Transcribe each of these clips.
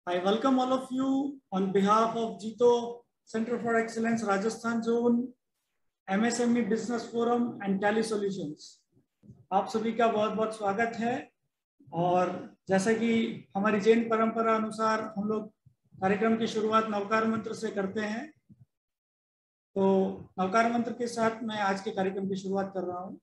I welcome all of you on behalf of Jito Center for Excellence Rajasthan Zone, MSME Business Forum and Tally Solutions. आप सभी का बहुत बहुत स्वागत है। और जैसा कि हमारी जैन परंपरा अनुसार हम लोग कार्यक्रम की शुरुआत नवकार मंत्र से करते हैं, तो नवकार मंत्र के साथ मैं आज के कार्यक्रम की शुरुआत कर रहा हूँ।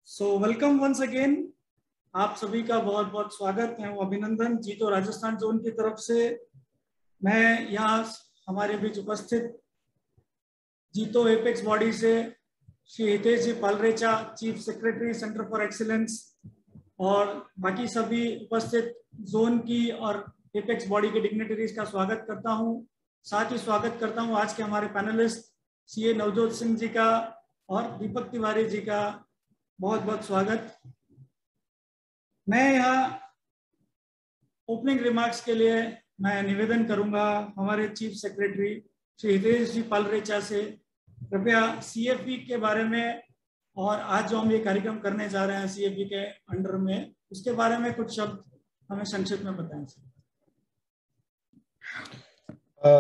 So welcome once again. आप सभी का बहुत बहुत स्वागत है, अभिनंदन जीतो राजस्थान जोन की तरफ से। मैं यहाँ हमारे बीच उपस्थित जीतो एपेक्स बॉडी से Shri Hitesh ji Palrecha, chief secretary centre for excellence, और बाकी सभी उपस्थित जोन की और एपेक्स बॉडी के डिग्नेटरीज का स्वागत करता हूँ। साथ ही स्वागत करता हूँ आज के हमारे पैनलिस्ट सीए नवजोत सिंह जी का और दीपक तिवारी जी का। बहुत बहुत स्वागत। मैं यहाँ ओपनिंग रिमार्क्स के लिए मैं निवेदन करूंगा हमारे चीफ सेक्रेटरी श्री हितेश जी पालरेचा से, कृपया सीएफई के बारे में और आज जो हम ये कार्यक्रम करने जा रहे हैं सीएफई के अंडर में, उसके बारे में कुछ शब्द हमें संक्षिप्त में बताएं।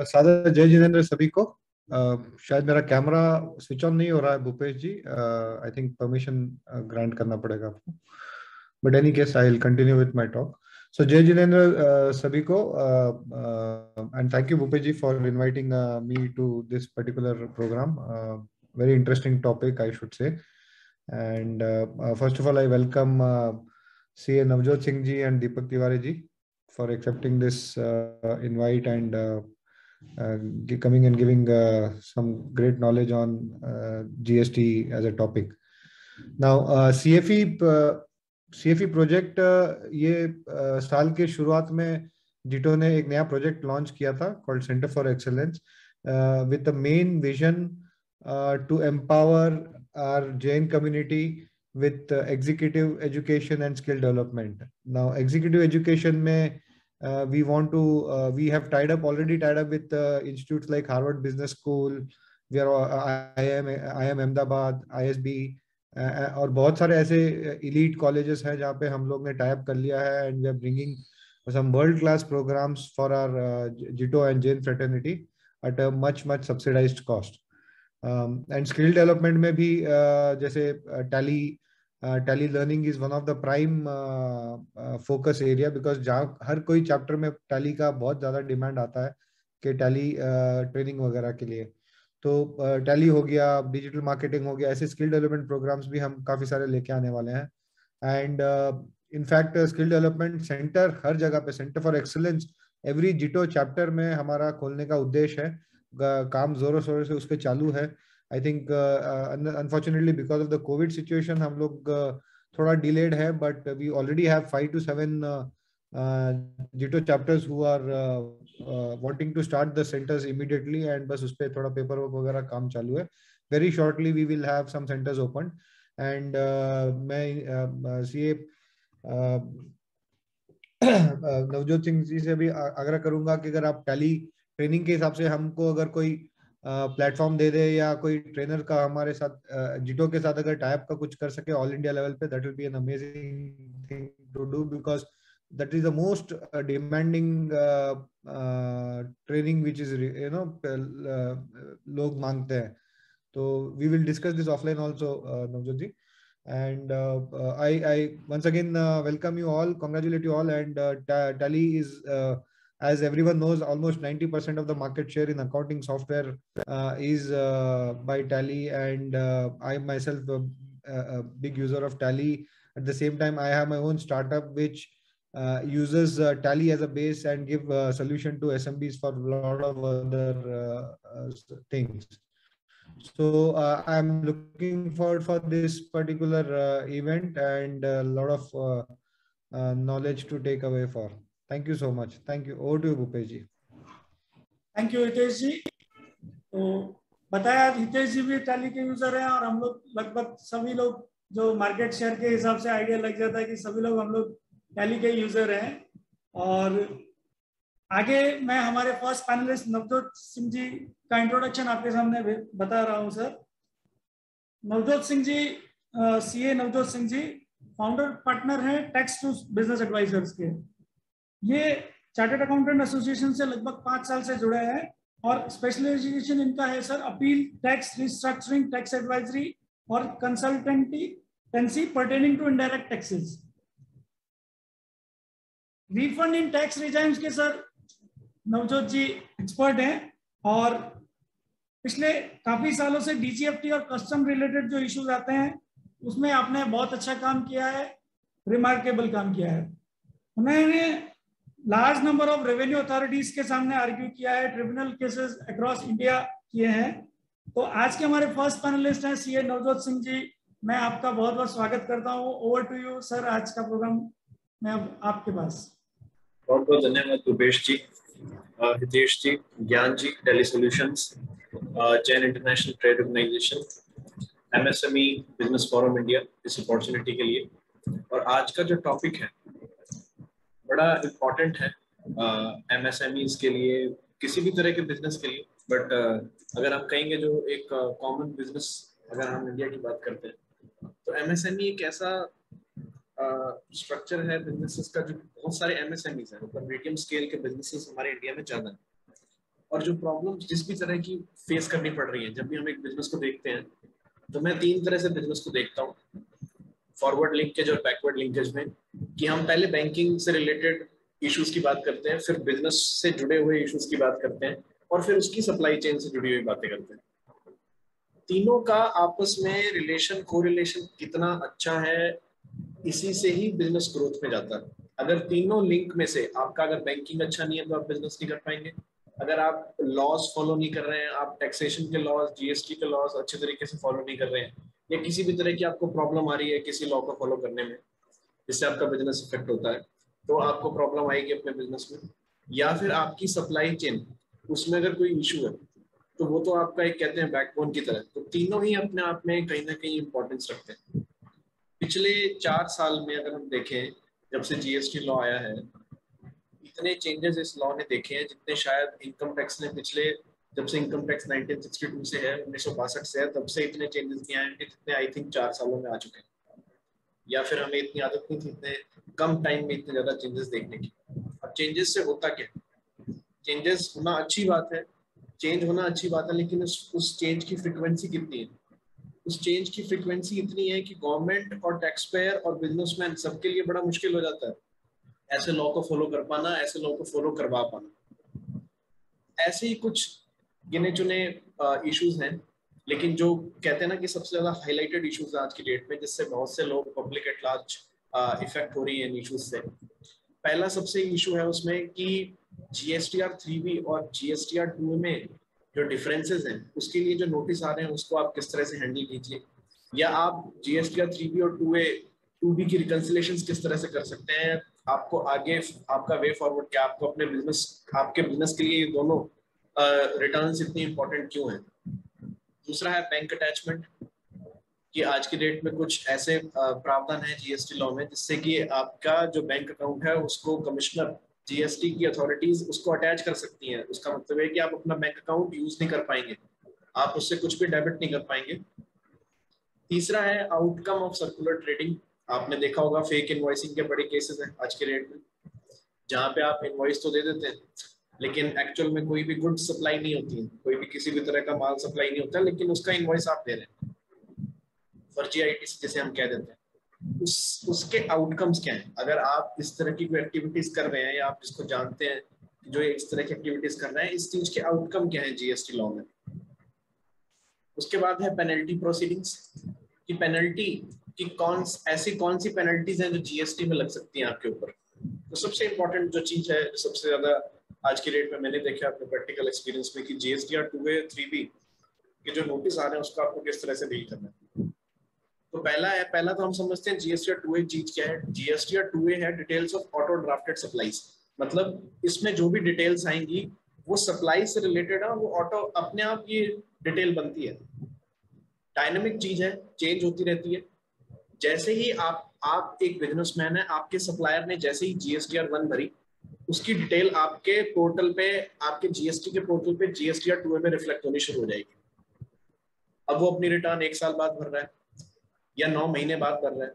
सादर जय जितेंद्र सभी को। शायद मेरा कैमरा स्विच ऑन नहीं हो रहा है Bhupesh ji, I think permission grant करना पड़ेगा आपको, but any case I will continue with my talk. So जय जितेंद्र सभी को, and thank you Bhupesh ji for inviting me to this particular programme. Very interesting topic I should say, and first of all I welcome CA Navjot Singh ji and Deepak Tiwari ji for accepting this invite and coming and giving some great knowledge on GST as a topic. Now CFE project ये साल के शुरुआत में जिटो ने एक नया project launch किया था called Center for Excellence with the main vision to empower our Jain community with executive education and skill development. Now executive education में we want to we have already tied up with institutes like Harvard Business School, we are IIM Ahmedabad, ISB, और बहुत सारे ऐसे elite colleges हैं जहाँ पे हम लोग ने tie up कर लिया है, and we are bringing some world class programs for our Jito and Jain fraternity at a much subsidized cost. And skill development में भी जैसे Tally learning is one of the prime focus area, because जहाँ हर कोई chapter में Tally का बहुत ज़्यादा demand आता है कि Tally ट्रेनिंग वगैरह के लिए, तो Tally हो गया, डिजिटल मार्केटिंग हो गया, ऐसे स्किल डेवलपमेंट प्रोग्राम्स भी हम काफ़ी सारे लेके आने वाले हैं। And in fact skill development centre हर जगह पे, centre for excellence every JITO chapter में हमारा खोलने का उद्देश्य है। काम जोरों शोरों से उस पर चालू है। I think unfortunately because of the COVID situation हम लोग थोड़ा डिलेड है, but we already have 5 to 7 JITO chapters who are wanting to start the centres immediately, and बस उस पर थोड़ा पेपर वर्क वगैरह काम चालू है। Very shortly we will have some centres open, and मैं सीए नवजोत सिंह जी से भी आग्रह करूंगा कि अगर आप टैली ट्रेनिंग के हिसाब से हमको अगर कोई प्लेटफॉर्म दे दे या कोई ट्रेनर का हमारे साथ जिटो के साथ अगर टाइप का कुछ कर सके ऑल इंडिया लेवल पे, that will be an amazing thing to do, because that is the most demanding training which is लोग मांगते हैं। तो we will discuss this offline also Navjot ji, and I once again welcome you all, congratulate you all, and Tally is as everyone knows, almost 90% of the market share in accounting software is by Tally, and I myself a big user of Tally. At the same time, I have my own startup which uses Tally as a base and give solution to SMBs for a lot of other things. So I'm looking forward for this particular event, and a lot of knowledge to take away for. Thank you so much. Thank you. Over to you, Bhupesh ji. Thank you Hitesh ji. तो बताया हितेश जी भी tally के user हैं, और हम लोग लगभग सभी लोग जो मार्केट शेयर के हिसाब से आइडिया लग जाता है कि सभी लोग हम लोग टैली के यूजर हैं। और आगे मैं हमारे फर्स्ट पैनलिस्ट नवजोत सिंह जी का इंट्रोडक्शन आपके सामने बता रहा हूं। सर नवजोत सिंह जी, सीए नवजोत सिंह जी फाउंडर पार्टनर हैं टैक्स टू बिजनेस एडवाइजर्स के। ये चार्टर्ड अकाउंटेंट एसोसिएशन से लगभग 5 साल से जुड़े हैं, और स्पेशलाइजेशन इनका है sir appeal, tax restructuring, tax advisory और consultancy pertaining to indirect taxes. Refund in tax regimes के सर नवजोत जी एक्सपर्ट हैं, और पिछले काफी सालों से डीजीएफटी और कस्टम रिलेटेड जो इश्यूज आते हैं उसमें आपने बहुत अच्छा काम किया है, रिमार्केबल काम किया है। उन्होंने large number of revenue authorities के सामने आर्ग्यू किया है, ट्रिब्यूनल केसेस अक्रॉस इंडिया किए हैं। तो आज के हमारे फर्स्ट पैनलिस्ट हैं सीए नवजोत सिंह जी। मैं आपका बहुत बहुत स्वागत करता हूं। ओवर टू यू सर, आज का प्रोग्राम मैं अब आपके पास। बहुत बहुत धन्यवाद भूपेश जी, Hitesh ji, Gyan ji, Tally solutions, Jain international trade organisation, MSME business forum India इस अपॉर्चुनिटी के लिए। और आज का जो टॉपिक है बड़ा इम्पोर्टेंट है एमएसएमईज के लिए, किसी भी तरह के बिजनेस के लिए। बट अगर हम कहेंगे जो एक कॉमन बिजनेस, अगर हम इंडिया की बात करते हैं तो एमएसएमई एक ऐसा स्ट्रक्चर है बिजनेसेस का, जो बहुत सारे एमएसएमईज हैं, ऊपर मीडियम स्केल के बिजनेसेस हमारे इंडिया में ज्यादा है। और जो प्रॉब्लम जिस भी तरह की फेस करनी पड़ रही है जब भी हम एक बिजनेस को देखते हैं, तो मैं 3 तरह से बिजनेस को देखता हूँ, फॉरवर्ड लिंकेज और बैकवर्ड लिंकेज में। कि हम पहले बैंकिंग से रिलेटेड इश्यूज की बात करते हैं, फिर बिजनेस से जुड़े हुए इश्यूज की बात करते हैं, और फिर उसकी सप्लाई चेन से जुड़ी हुई बातें करते हैं। तीनों का आपस में रिलेशन, कोरिलेशन कितना अच्छा है, इसी से ही बिजनेस ग्रोथ में जाता है। अगर तीनों लिंक में से आपका अगर बैंकिंग अच्छा नहीं है तो आप बिजनेस नहीं कर पाएंगे। अगर आप लॉज फॉलो नहीं कर रहे हैं, आप टैक्सेशन के लॉज, जीएसटी के लॉज अच्छे तरीके से फॉलो नहीं कर रहे हैं, या किसी भी तरह की आपको प्रॉब्लम आ रही है किसी लॉ को फॉलो करने में जिससे आपका बिजनेस इफेक्ट होता है, तो आपको प्रॉब्लम आएगी अपने बिजनेस में। या फिर आपकी सप्लाई चेन, उसमें अगर कोई इशू है तो वो तो आपका एक कहते हैं बैकबोन की तरह। तो तीनों ही अपने आप में कहीं ना कहीं इंपॉर्टेंस रखते हैं। पिछले 4 साल में अगर हम देखें, जब से जीएसटी लॉ आया है, इतने चेंजेस इस लॉ ने देखे हैं जितने शायद इनकम टैक्स ने पिछले, जब से इनकम टैक्स 1962 से है, 1962 से है, तब से इतने चेंजेस नहीं आए जितने आई थिंक 4 सालों में आ चुके हैं। या फिर हमें इतनी आदत नहीं थी इतने कम टाइम में इतने ज्यादा चेंजेस देखने की। अब चेंजेस से होता क्या, चेंजेस होना अच्छी बात है, चेंज होना अच्छी बात है, लेकिन उस चेंज की फ्रिक्वेंसी कितनी है? उस चेंज की फ्रिक्वेंसी इतनी है कि गवर्नमेंट और टैक्स पेयर और बिजनेसमैन सबके लिए बड़ा मुश्किल हो जाता है ऐसे लॉ को फॉलो कर पाना, ऐसे लॉ को फॉलो करवा पाना। ऐसे ही कुछ गिने चुने इश्यूज हैं, लेकिन जो कहते हैं ना कि सबसे ज्यादा हाईलाइटेड इश्यूज आज की डेट में, जिससे बहुत से लोग, पब्लिक एट लार्ज इफेक्ट हो रही है इन इश्यूज से। पहला सबसे इशू है उसमें कि जीएसटीआर 3B और जीएसटीआर 2 में जो डिफरेंसेस हैं, उसके लिए जो नोटिस आ रहे हैं उसको आप किस तरह से हैंडल कीजिए, या आप जीएसटीआर 3B और 2B की रिकंसिलेशंस किस तरह से कर सकते हैं। आपको आगे आपका वे फॉरवर्ड क्या, आपको अपने बिजनेस, आपके बिजनेस के लिए ये दोनों रिटर्न्स इतनी इंपॉर्टेंट क्यों है। दूसरा है बैंक अटैचमेंट, कि आज की डेट में कुछ ऐसे प्रावधान है जीएसटी लॉ में जिससे कि आपका जो बैंक अकाउंट है उसको कमिश्नर, जीएसटी की अथॉरिटीज उसको अटैच कर सकती हैं। उसका मतलब है कि आप अपना बैंक अकाउंट यूज नहीं कर पाएंगे, आप उससे कुछ भी डेबिट नहीं कर पाएंगे। तीसरा है आउटकम ऑफ सर्कुलर ट्रेडिंग। आपने देखा होगा फेक इनवॉइसिंग के बड़े केसेस हैं आज के डेट में, जहाँ पे आप इनवॉइस तो दे देते हैं लेकिन एक्चुअल में कोई भी गुड्स सप्लाई नहीं होती है, कोई भी किसी भी तरह का माल सप्लाई नहीं होता, लेकिन उसका इनवॉइस आप दे रहे हैं, फर्जी आईटी जैसे हम कह देते हैं। उसके आउटकम्स क्या हैं? अगर आप इस तरह की कोई एक्टिविटीज कर रहे हैं या आप जिसको जानते हैं जो इस तरह की एक्टिविटीज कर रहे हैं, इस चीज के आउटकम क्या है जीएसटी लॉ में। उसके बाद है पेनल्टी प्रोसीडिंग्स, कि पेनल्टी कि ऐसी कौन सी पेनल्टीज हैं जो जीएसटी में लग सकती हैं आपके ऊपर। तो सबसे इंपॉर्टेंट जो चीज है, जो सबसे ज्यादा आज की डेट में मैंने देखा अपने प्रैक्टिकल एक्सपीरियंस में, कि जीएसटीआर 2A 3B के जो नोटिस आ रहे हैं उसको आपको किस तरह से डील करना है। तो पहला तो हम समझते हैं जीएसटीआर 2A चीज क्या है। जीएसटीआर 2A है details of auto drafted supplies, मतलब इसमें जो भी डिटेल्स आएंगी वो सप्लाई से रिलेटेड है, वो ऑटो अपने आप ये डिटेल बनती है, डायनेमिक चीज है, चेंज होती रहती है। जैसे ही आप एक बिजनेसमैन है, आपके सप्लायर ने जैसे ही जीएसटीआर 1 भरी, उसकी डिटेल आपके पोर्टल पे, आपके जीएसटी के पोर्टल पे जीएसटीआर 2A में रिफ्लेक्ट होनी शुरू हो जाएगी। अब वो अपनी रिटर्न 1 साल बाद भर रहा है या 9 महीने बाद भर रहा है,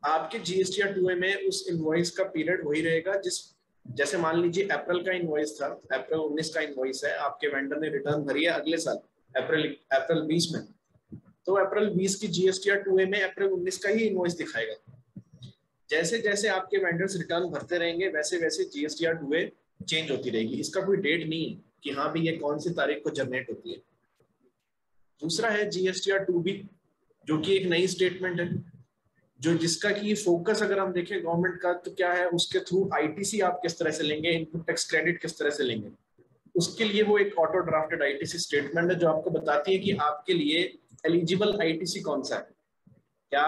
आपके जीएसटीआर 2A में उस इनवॉइस का पीरियड वही रहेगा जैसे मान लीजिए अप्रैल का इनवॉइस था, अप्रैल 19 का इनवॉइस है, आपके वेंडर ने रिटर्न भरी है अगले साल अप्रैल 20 में, तो अप्रैल 20 की जीएसटीआर 2A में अप्रैल 19 का ही इनवॉइस दिखाएगा। जैसे जैसे आपके वेंडर्स रिटर्न भरते रहेंगे वैसे वैसे जीएसटीआर 2A चेंज होती रहेगी। इसका कोई डेट नहीं है कि हाँ भी ये कौन सी तारीख को जनरेट होती है। दूसरा है जीएसटीआर 2B, जो कि एक नई स्टेटमेंट है, जो जिसका की फोकस अगर हम देखें गवर्नमेंट का तो क्या है, उसके थ्रू आईटीसी आप किस तरह से लेंगे, इनपुट टैक्स क्रेडिट किस तरह से लेंगे, उसके लिए वो एक ऑटो ड्राफ्टेड आईटीसी स्टेटमेंट है जो आपको बताती है कि आपके लिए एलिजिबल आईटीसी कौन सा है। क्या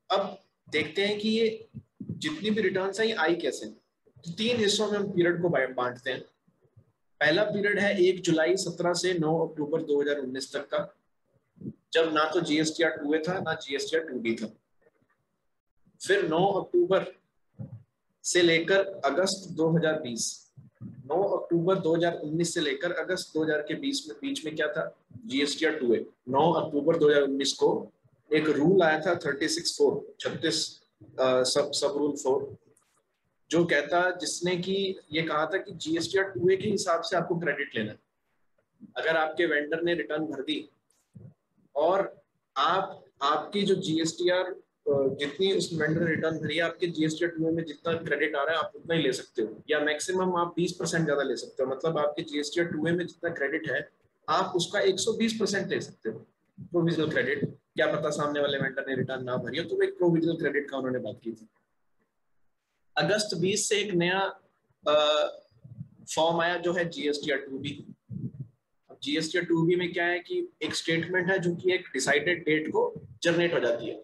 अब देखते हैं कि ये जितनी भी रिटर्न्स हैं ये आई कैसे। तो 3 हिस्सों में हम पीरियड को बांटते हैं। पहला पीरियड है 1 जुलाई 17 से 9 अक्टूबर 2019 तक का, जब ना तो जीएसटीआर 2A था ना जीएसटीआर 2B था। फिर 9 अक्टूबर से लेकर अगस्त 2020, 9 अक्टूबर 2019 से लेकर अगस्त 2000 के बीच में क्या था, जीएसटीआर 2A। 9 अक्टूबर 2019 को एक रूल आया था 36 सब रूल 4, जो कहता, जिसने कि ये कहा था कि जीएसटीआर 2A के हिसाब से आपको क्रेडिट लेना है। अगर आपके वेंडर ने रिटर्न भर दी और आपकी जो जीएसटीआर जितनी उस वेंडर ने रिटर्न भरी है, आपके जीएसटीआर 2A में जितना क्रेडिट आ रहा है आप उतना ही ले सकते हो, या मैक्सिमम आप 20% ज्यादा ले सकते हो। मतलब आपके जीएसटीआर 2A में जितना क्रेडिट है आप उसका 120% ले सकते हो प्रोविजनल क्रेडिट। क्या पता सामने वाले वेंडर ने रिटर्न ना भरी हो, तो एक प्रोविजनल क्रेडिट का उन्होंने बात की थी। अगस्त 20 से एक नया फॉर्म आया जो है जीएसटीआर 2B। अब जीएसटीआर 2B में क्या है कि एक स्टेटमेंट है जो कि एक डिसाइडेड डेट को जनरेट हो जाती है।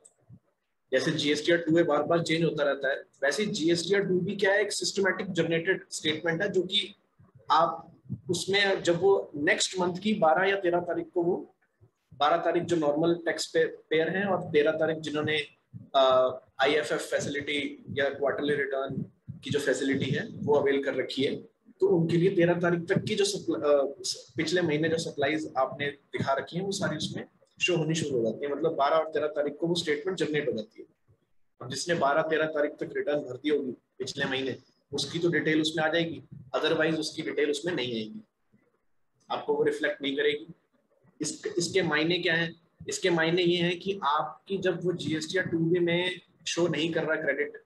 जैसे जीएसटीआर 2A बार बार चेंज होता रहता है, वैसे जीएसटीआर 2B क्या है, एक सिस्टमैटिक जनरेटेड स्टेटमेंट है, जो कि आप उसमें जब वो नेक्स्ट मंथ की 12 या 13 तारीख को, वो 12 तारीख जो नॉर्मल टैक्स पेयर हैं और 13 तारीख जिन्होंने आईएफएफ फैसिलिटी या क्वार्टरली रिटर्न की जो फैसिलिटी है वो अवेल कर रखी है, तो उनके लिए 13 तारीख तक की जो पिछले महीने जो सप्लाईज आपने दिखा रखी है वो सारी उसमें शो होनी शुरू हो जाती है। मतलब 12 और 13 तारीख को वो स्टेटमेंट जनरेट हो जाती है। अब जिसने 12-13 तारीख तक रिटर्न भर दी होगी पिछले महीने, उसकी तो डिटेल उसमें आ जाएगी, अदरवाइज उसकी डिटेल उसमें नहीं आएगी, आपको वो रिफ्लेक्ट नहीं करेगी। इसके मायने क्या है? इसके मायने ये हैं कि आपकी जब वो जीएसटीआर 2B में शो नहीं कर रहा क्रेडिट,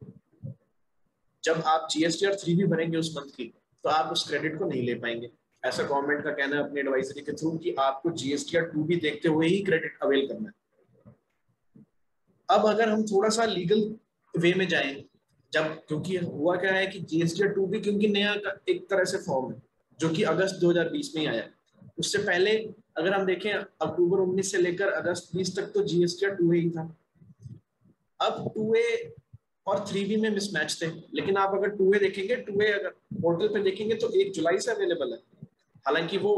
जब आप जीएसटीआर 3B भरेंगे उस मंथ की, तो आप उस क्रेडिट को नहीं ले पाएंगे। ऐसा गवर्नमेंट का कहना है अपनी एडवाइजरी के थ्रू कि आपको जीएसटीआर 2B देखते हुए ही क्रेडिट अवेल करना है। अब अगर हम थोड़ा सा लीगल वे में जाएं, क्योंकि हुआ क्या है कि जीएसटीआर 2B क्योंकि नया एक तरह से फॉर्म है जो कि अगस्त 2020 में ही आया। उससे पहले अगर हम देखें अक्टूबर 19 से लेकर अगस्त 20 तक तो जीएसटीआर 2A ही था। अब 2A और 3B में मिसमैच थे, लेकिन आप अगर 2A देखेंगे, 2A अगर पोर्टल पे देखेंगे तो 1 जुलाई से अवेलेबल है। हालांकि वो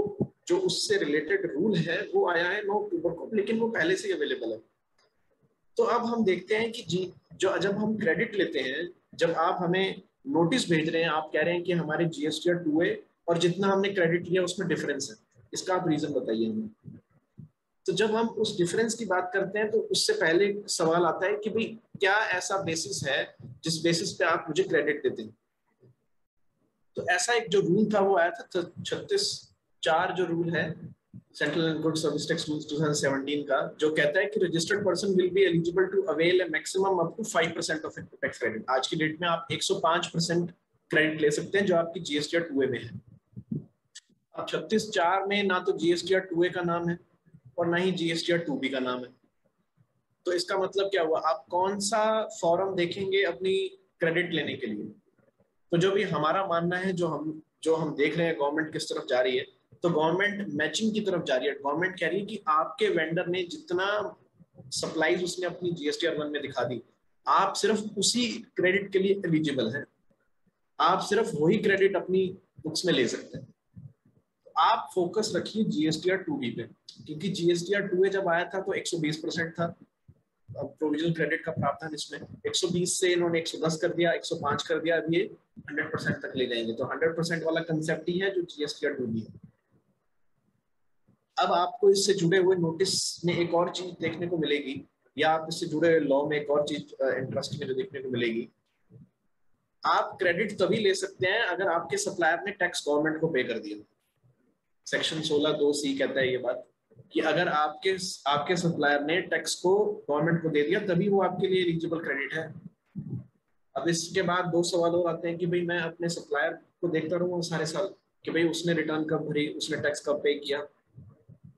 जो उससे रिलेटेड रूल है वो आया है 9 अक्टूबर को, लेकिन वो पहले से ही अवेलेबल है। तो अब हम देखते हैं कि जब हम क्रेडिट लेते हैं, जब आप हमें नोटिस भेज रहे हैं, आप कह रहे हैं कि हमारे जीएसटीआर 2A और जितना हमने क्रेडिट लिया उसमें डिफरेंस है, इसका आप रीजन बताइए हमें। तो जब हम उस डिफरेंस की बात करते हैं तो उससे पहले सवाल आता है कि भाई क्या ऐसा बेसिस है जिस बेसिस पे आप मुझे क्रेडिट देते हैं। तो ऐसा एक जो रूल था वो आया था 36(4) जो रूल है central and good service tax rules 2017 का, जो कहता है कि registered person will be eligible to avail a maximum up to 5% of input tax credit. आज की डेट में आप 105% क्रेडिट ले सकते हैं जो आपकी जीएसटीआर 2A में है। अब 36(4) में ना तो जीएसटीआर 2A का नाम है और ना ही जीएसटीआर 2B का नाम है। तो इसका मतलब क्या हुआ, आप कौन सा फॉर्म देखेंगे अपनी क्रेडिट लेने के लिए? तो जो भी हमारा मानना है, जो हम देख रहे हैं गवर्नमेंट किस तरफ जा रही है, तो गवर्नमेंट मैचिंग की तरफ जा रही है। गवर्नमेंट कह रही है कि आपके वेंडर ने जितना सप्लाईज उसने अपनी जीएसटीआर 1 में दिखा दी, आप सिर्फ उसी क्रेडिट के लिए एलिजिबल हैं, आप सिर्फ वही क्रेडिट अपनी बुक्स में ले सकते हैं। आप फोकस रखिए जीएसटीआर 2B पे, क्योंकि जीएसटीआर 2A जब आया था तो 120% था प्रोविजनल क्रेडिट का प्रावधान। इसमें 120 से इन्होंने 110 कर दिया, 105 कर दिया, अब ये 100% तक ले जाएंगे। तो 100% वाला कंसेप्ट ही है जो जीएसटीआर 2B है। अब आपको इससे जुड़े हुए नोटिस में एक और चीज देखने को मिलेगी, या आप इससे जुड़े लॉ में एक और चीज इंटरेस्टिंग में जो देखने को मिलेगी, आप क्रेडिट तभी ले सकते हैं अगर आपके सप्लायर ने टैक्स गवर्नमेंट को पे कर दिया। सेक्शन 16(2)(c) कहता है ये बात कि अगर आपके सप्लायर ने टैक्स को गवर्नमेंट को दे दिया तभी वो आपके लिए एलिजिबल क्रेडिट है। अब इसके बाद दो सवाल और आते हैं कि भाई मैं अपने सप्लायर को देखता रहूंगा सारे साल कि भाई उसने रिटर्न कब भरी, उसने टैक्स कब पे किया,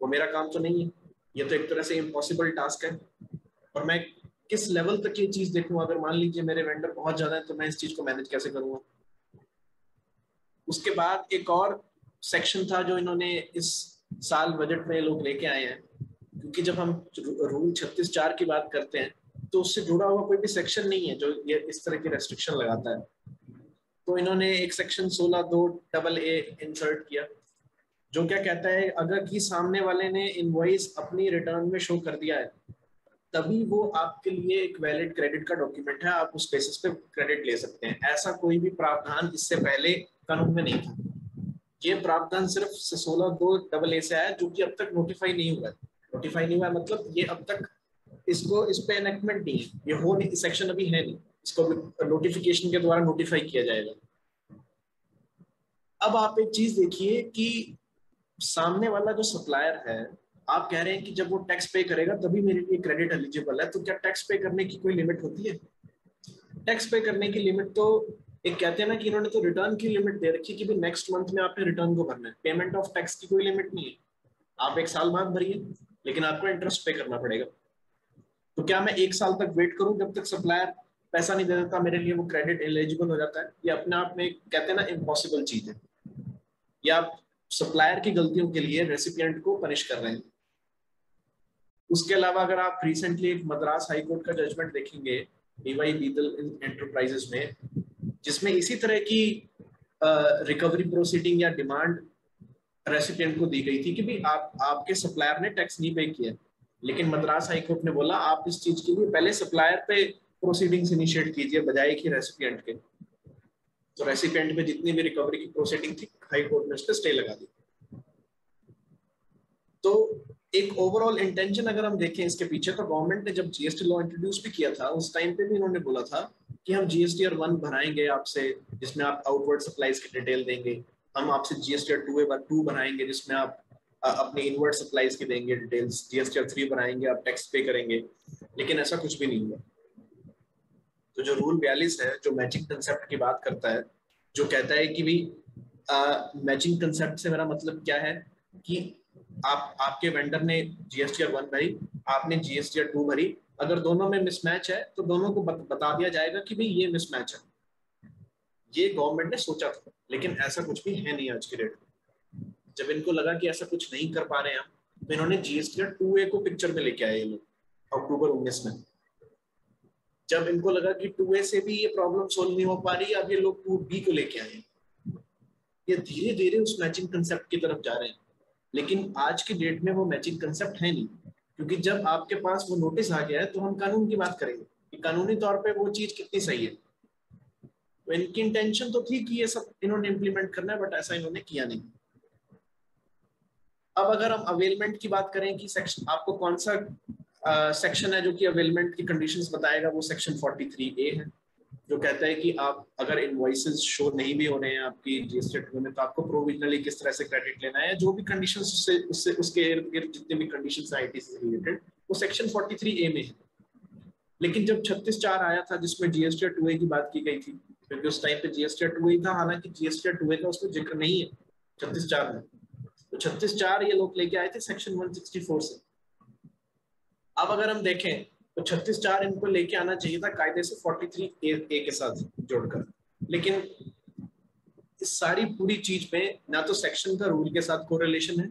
वो मेरा काम तो नहीं है। ये तो एक तरह से इम्पॉसिबल टास्क है। और मैं किस लेवल तक ये चीज देखूं? अगर मान लीजिए मेरे वेंडर बहुत ज्यादा है तो मैं इस चीज को मैनेज कैसे करूंगा? उसके बाद एक और सेक्शन था जो इन्होंने इस साल बजट में लोग लेके आए हैं, क्योंकि जब हम रूल 36(4) की बात करते हैं तो उससे जुड़ा हुआ कोई भी सेक्शन नहीं है जो ये इस तरह की रेस्ट्रिक्शन लगाता है। तो इन्होंने एक सेक्शन 16(2)AA इंसर्ट किया जो क्या कहता है, अगर कि सामने वाले ने इनवॉइस अपनी रिटर्न में शो कर दिया है तभी वो आपके लिए एक वैलिड क्रेडिट का डॉक्यूमेंट है, आप उस बेसिस पे क्रेडिट ले सकते हैं। ऐसा कोई भी प्रावधान इससे पहले कानून में नहीं था। ये प्रावधान सिर्फ 16(2)AA से आया, जो कि अब तक नोटिफाई नहीं हुआ है। नोटिफाई नहीं हुआ मतलब ये अब तक इस पे एनेक्टमेंट नहीं है, ये हो नहीं, सेक्शन अभी है नहीं, इसको नोटिफिकेशन के द्वारा नोटिफाई किया जाएगा। अब आप एक चीज देखिए कि सामने वाला जो सप्लायर है, आप कह रहे हैं कि जब वो टैक्स पे करेगा तभी मेरे लिए क्रेडिट एलिजिबल है, तो क्या टैक्स पे करने की कोई लिमिट होती है? टैक्स पे करने की लिमिट तो एक कहते हैं ना कि इन्होंने तो रिटर्न की लिमिट दे रखी कि भाई नेक्स्ट मंथ में आपने रिटर्न को भरना है। पेमेंट ऑफ टैक्स की कोई लिमिट नहीं है, आप एक साल बाद भरिए, लेकिन आपको इंटरेस्ट पे करना पड़ेगा। तो क्या मैं एक साल तक वेट करूं जब तक सप्लायर पैसा नहीं दे देता, मेरे लिए वो क्रेडिट एलिजिबल हो जाता है? ये अपने आप में कहते हैं ना इम्पॉसिबल चीज है। या आप सप्लायर की गलतियों के लिए रेसिपिएंट को पनिश कर रहे हैं। उसके अलावा अगर आप रिसेंटली एक मद्रास हाई कोर्ट का जजमेंट देखेंगे डीवाई बीदल एंटरप्राइजेस में, जिसमें इसी तरह की रिकवरी प्रोसीडिंग या डिमांड रेसिपिएंट को दी गई थी कि भाई आपके सप्लायर ने टैक्स नहीं पे किया, लेकिन मद्रास हाई कोर्ट ने बोला आप इस चीज के लिए पहले सप्लायर पे प्रोसीडिंग्स इनिशिएट कीजिए बजाय कि रेसिपिएंट के। तो रेसिपिएंट पे जितनी भी रिकवरी की प्रोसीडिंग थी हाई कोर्ट ने उस पर स्टे लगा दी। तो एक ओवरऑल इंटेंशन अगर हम देखें इसके पीछे, तो गवर्नमेंट ने जब जीएसटी लॉ इंट्रोड्यूस भी किया था उस टाइम पे भी इन्होंने बोला था कि हम जीएसटीआर 1 बनाएंगे आपसे, जिसमें आप आउटवर्ड सप्लाईज की डिटेल देंगे। हम आपसे जीएसटीआर 2 बनाएंगे जिसमें आप अपने इनवर्ड सप्लाईज की देंगे डिटेल्स। जीएसटीआर 3 बनाएंगे, आप टैक्स पे करेंगे, लेकिन ऐसा कुछ भी नहीं हुआ। तो जो रूल 42 है जो मैचिंग कंसेप्ट की बात करता है, जो कहता है कि भाई मैचिंग कंसेप्ट से मेरा मतलब क्या है कि आपके वेंडर ने जीएसटीआर 1 भरी, आपने जीएसटीआर 2 भरी, अगर दोनों में मिसमैच है तो दोनों को बता दिया जाएगा कि भाई ये मिसमैच है। ये गवर्नमेंट ने सोचा था, लेकिन ऐसा कुछ भी है नहीं आज के डेट में। जब इनको लगा कि ऐसा कुछ नहीं कर पा रहे हैं हम, तो इन्होंने जीएसटीआर 2A को पिक्चर में लेके आए ये लोग अक्टूबर 19 में। जब इनको लगा कि 2A से भी ये प्रॉब्लम सोल्व नहीं हो पा रही, अब ये लोग 2B को लेके आए। ये धीरे धीरे उस मैचिंग कंसेप्ट की तरफ जा रहे हैं, लेकिन आज की डेट में वो मैचिंग कंसेप्ट है नहीं, क्योंकि जब आपके पास वो नोटिस आ गया है तो हम कानून की बात करेंगे कि कानूनी तौर पे वो चीज कितनी सही है। तो इनकी इंटेंशन तो थी कि ये सब इन्होंने इम्प्लीमेंट करना है, बट ऐसा इन्होंने किया नहीं। अब अगर हम अवेलमेंट की बात करें कि सेक्शन आपको कौन सा सेक्शन है जो कि अवेलमेंट की कंडीशंस बताएगा, वो सेक्शन 43A है, जो कहता है कि आप अगर इनवॉइसेस शो नहीं भी हो रहे हैं आपकी जीएसटी में, तो आपको प्रोविजनली किस तरह से क्रेडिट लेना है। जो भी कंडीशंस उसके इर्द गिर्द जितने भी कंडीशंस आईटी से रिलेटेड, वो सेक्शन 43A में है। लेकिन जब 36(4) आया था जिसमें GST 2A की बात की गई थी, क्योंकि उस टाइम पे GST 2A था, हालांकि GST 2A का उसमें जिक्र नहीं है 36(4) में, तो 36(4) ये लोग लेके आए थे सेक्शन 164 से। अब अगर हम देखें तो 36(4) इनको लेके आना चाहिए था कायदे से 43A के साथ जोड़कर, लेकिन इस सारी पूरी चीज में ना तो सेक्शन का रूल के साथ कोरिलेशन है,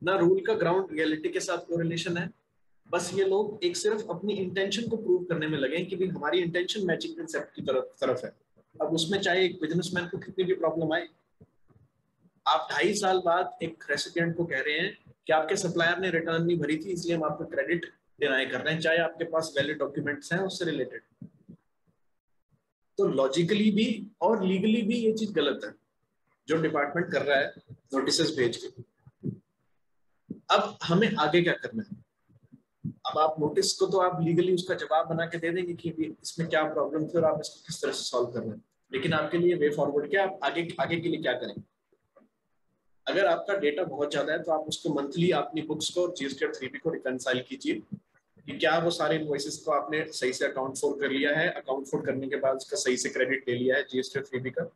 ना रूल का ग्राउंड रियलिटी के साथ कोरिलेशन है। बस ये लोग एक सिर्फ अपनी इंटेंशन को प्रूव करने में लगे कि भाई हमारी इंटेंशन मैचिंग कंसेप्ट की तरफ है। अब उसमें चाहे एक बिजनेसमैन को कितनी भी प्रॉब्लम आए, आप 2.5 साल बाद एक रेसिपिएंट को कह रहे हैं कि आपके सप्लायर ने रिटर्न नहीं भरी थी इसलिए हम आपको क्रेडिट डिनाई कर रहे हैं, चाहे आपके पास वैलिड डॉक्यूमेंट्स हैं उससे रिलेटेड। तो लॉजिकली भी और लीगली भी ये चीज गलत है जो डिपार्टमेंट कर रहा है नोटिस भेज के। अब हमें आगे क्या करना है? अब आप नोटिस को तो आप लीगली उसका जवाब बना के दे देंगे कि इसमें क्या प्रॉब्लम थी और आप इसको किस तरह से सॉल्व कर रहे हैं, लेकिन आपके लिए वे फॉरवर्ड क्या, आप आगे के लिए क्या करें? अगर आपका डेटा बहुत ज्यादा है तो आप उसको मंथली अपनी बुक्स को और GST 3B को रिकंसाइल कीजिए कि क्या वो सारे इनवॉइसेस को आपने सही से अकाउंट फॉर कर लिया है, अकाउंट फॉर करने के बाद उसका सही से क्रेडिट ले लिया है GST 3B का।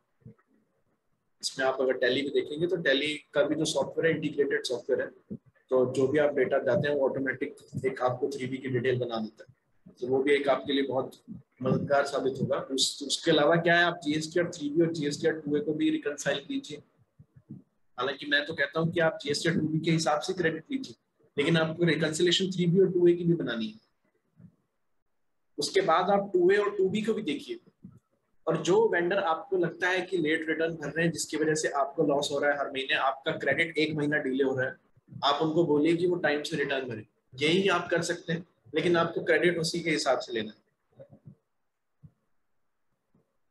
इसमें आप अगर टैली भी देखेंगे तो टैली का भी जो सॉफ्टवेयर है इंटीग्रेटेड सॉफ्टवेयर है, तो जो भी आप डेटा जाते हैं वो ऑटोमेटिक एक आपको 3B की डिटेल बना देता है, तो वो भी एक आपके लिए बहुत मददगार साबित होगा। उसके अलावा क्या है, आप GST 3B और GST 2A को भी रिकंसाइल कीजिए। हालांकि मैं तो कहता हूँ कि आप GST 2B के हिसाब से क्रेडिट लीजिए, लेकिन आपको रिकंसिलेशन 3B और 2A की भी बनानी है। उसके बाद आप 2A और 2B को भी देखिए, और जो वेंडर आपको लगता है कि लेट रिटर्न भर रहे हैं जिसकी वजह से आपको लॉस हो रहा है हर महीने, आपका क्रेडिट 1 महीना डिले हो रहा है, आप उनको बोलिए कि वो टाइम से रिटर्न भरे। यही आप कर सकते हैं, लेकिन आपको क्रेडिट उसी के हिसाब से लेना है।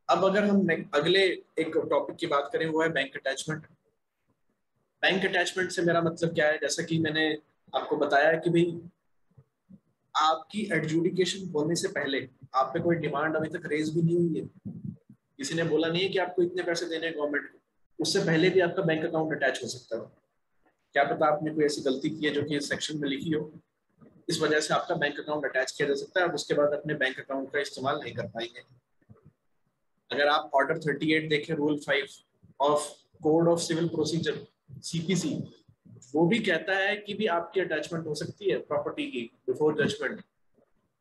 अब अगर हम अगले एक टॉपिक की बात करें, वो है बैंक अटैचमेंट। बैंक अटैचमेंट से मेरा मतलब क्या है? जैसा कि मैंने आपको बताया कि भाई आपकी एडजुडिकेशन होने से पहले आप पे कोई डिमांड अभी तक रेज भी नहीं हुई है, किसी ने बोला नहीं है कि आपको इतने पैसे देने हैं गवर्नमेंट को, उससे पहले भी आपका बैंक अकाउंट अटैच हो सकता है। क्या पता आपने कोई ऐसी गलती की है जो कि इस सेक्शन में लिखी हो, इस वजह से आपका बैंक अकाउंट अटैच किया जा सकता है, आप उसके बाद अपने बैंक अकाउंट का इस्तेमाल नहीं कर पाएंगे। अगर आप ऑर्डर 38 देखें, rule 5 of code of civil procedure CPC, वो भी कहता है कि भी आपकी अटैचमेंट हो सकती है प्रॉपर्टी की बिफोर जजमेंट।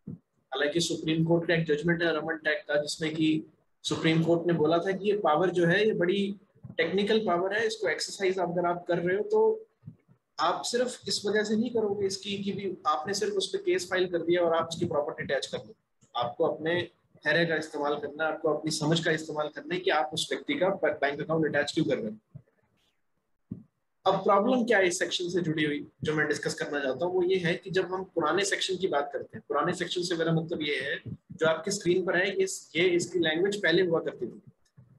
हालांकि सुप्रीम कोर्ट का एक जजमेंट है रमन टैग का, जिसमें कि सुप्रीम कोर्ट ने बोला था कि ये पावर जो है ये बड़ी टेक्निकल पावर है, इसको एक्सरसाइज अगर आप कर रहे हो तो आप सिर्फ इस वजह से नहीं करोगे इसकी कि भी आपने सिर्फ उस पर केस फाइल कर दिया और आप उसकी प्रॉपर्टी अटैच कर दो। आपको अपने हैरे का इस्तेमाल करना है, आपको अपनी समझ का इस्तेमाल करना है कि आप उस व्यक्ति का बैंक अकाउंट अटैच क्यों कर रहे हैं। अब प्रॉब्लम क्या है इस सेक्शन से जुड़ी हुई जो मैं डिस्कस करना चाहता हूँ, वो ये है कि जब हम पुराने सेक्शन की बात करते हैं, पुराने सेक्शन से मेरा मतलब ये है जो आपकी स्क्रीन पर है, ये इसकी लैंग्वेज पहले हुआ करती थी,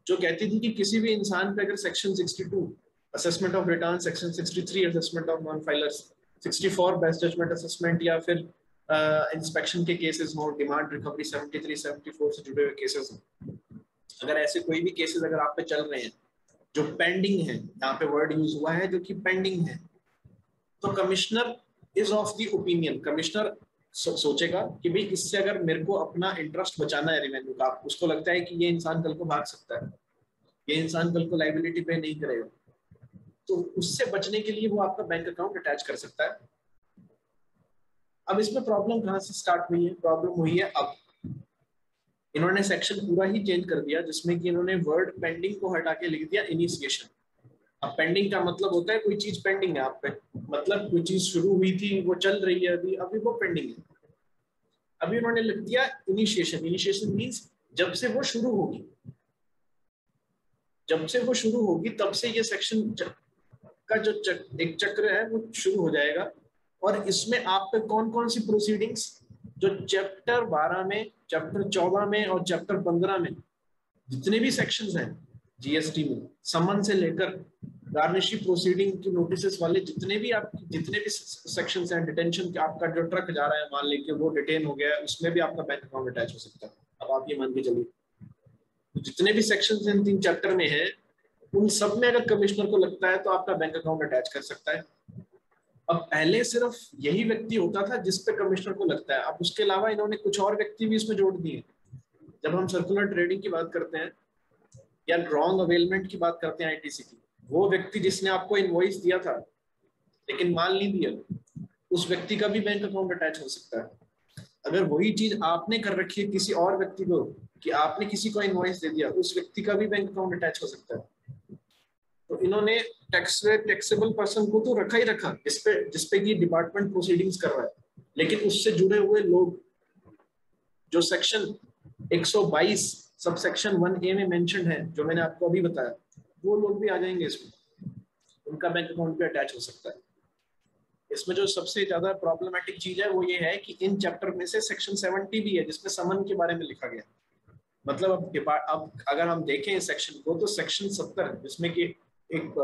जो कहती थी कि किसी भी इंसान पे अगर section 62 assessment of return, section 63 assessment of non filers, 64 best judgment assessment या फिर इंस्पेक्शन के केसेस हो, डिमांड रिकवरी 73 74 से जुड़े हुए केसेस हो, अगर ऐसे कोई भी केसेस अगर आप पे चल रहे हैं जो पेंडिंग है, यहाँ पे वर्ड यूज हुआ है जो कि पेंडिंग है, तो commissioner is of the opinion, commissioner सोचेगा कि भाई इससे अगर मेरे को अपना इंटरेस्ट बचाना है रेवेन्यू का, उसको लगता है कि ये इंसान कल को भाग सकता है, ये इंसान कल को लाइबिलिटी पे नहीं करेगा, तो उससे बचने के लिए वो आपका बैंक अकाउंट अटैच कर सकता है। अब इसमें प्रॉब्लम कहाँ से स्टार्ट हुई है? प्रॉब्लम हुई है अब इन्होंने सेक्शन पूरा ही चेंज कर दिया, जिसमें कि इन्होंने वर्ड पेंडिंग को हटा के लिख दिया इनिशिएशन। अब पेंडिंग का मतलब होता है कोई चीज पेंडिंग है आप पे, मतलब कोई चीज शुरू हुई थी वो चल रही है अभी वो पेंडिंग है। अभी उन्होंने लिख दिया इनिशिएशन। इनिशिएशन मींस जब से वो शुरू होगी, जब से वो शुरू होगी तब से ये सेक्शन का जो एक चक्र है वो शुरू हो जाएगा। और इसमें आप पे कौन कौन सी प्रोसीडिंग्स जो चैप्टर 12 में, चैप्टर 14 में और चैप्टर 15 में जितने भी सेक्शंस हैं जीएसटी में, समन से लेकर गार्निशी प्रोसीडिंग की नोटिस वाले जितने भी सेक्शंस हैं, डिटेंशन आपका जो ट्रक जा रहा है मान लेके वो डिटेन हो गया, उसमें भी आपका बैंक अकाउंट अटैच हो सकता है। अब आप ये मान के चलिए जितने भी सेक्शंस इन 3 चैप्टर में है उन सब में अगर कमिश्नर को लगता है तो आपका बैंक अकाउंट अटैच कर सकता है। अब पहले सिर्फ यही व्यक्ति होता था जिस पे कमिश्नर को लगता है, अब उसके अलावा इन्होंने कुछ और व्यक्ति भी इसमें जोड़ दिए। जब हम सर्कुलर ट्रेडिंग की बात करते हैं या रॉन्ग अवेलमेंट की बात करते हैं आईटीसी की, वो व्यक्ति जिसने आपको इनवॉइस दिया था लेकिन माल नहीं दिया, उस व्यक्ति का भी बैंक अकाउंट अटैच हो सकता है। अगर वही चीज आपने कर रखी है किसी और व्यक्ति को, कि आपने किसी को इनवॉइस दे दिया, उस व्यक्ति का भी बैंक अकाउंट अटैच हो सकता है। तो इन्होंने टैक्सेबल पर्सन को तो रखा ही रखा जिसपे की डिपार्टमेंट प्रोसीडिंग्स कर रहा है, लेकिन उससे जुड़े हुए लोग जो सेक्शन 122 सब सेक्शन 1A में मेंशन है, जो मैंने आपको अभी बताया, वो लोग भी आ जाएंगे इसमें, उनका बैंक अकाउंट भी अटैच हो सकता है। इसमें जो सबसे ज्यादा प्रॉब्लमेटिक चीज है वो ये है कि इन चैप्टर में से सेक्शन 70 भी है जिसमें समन के बारे में लिखा गया। मतलब अब अगर हम देखें सेक्शन को, तो सेक्शन 70 जिसमें कि एक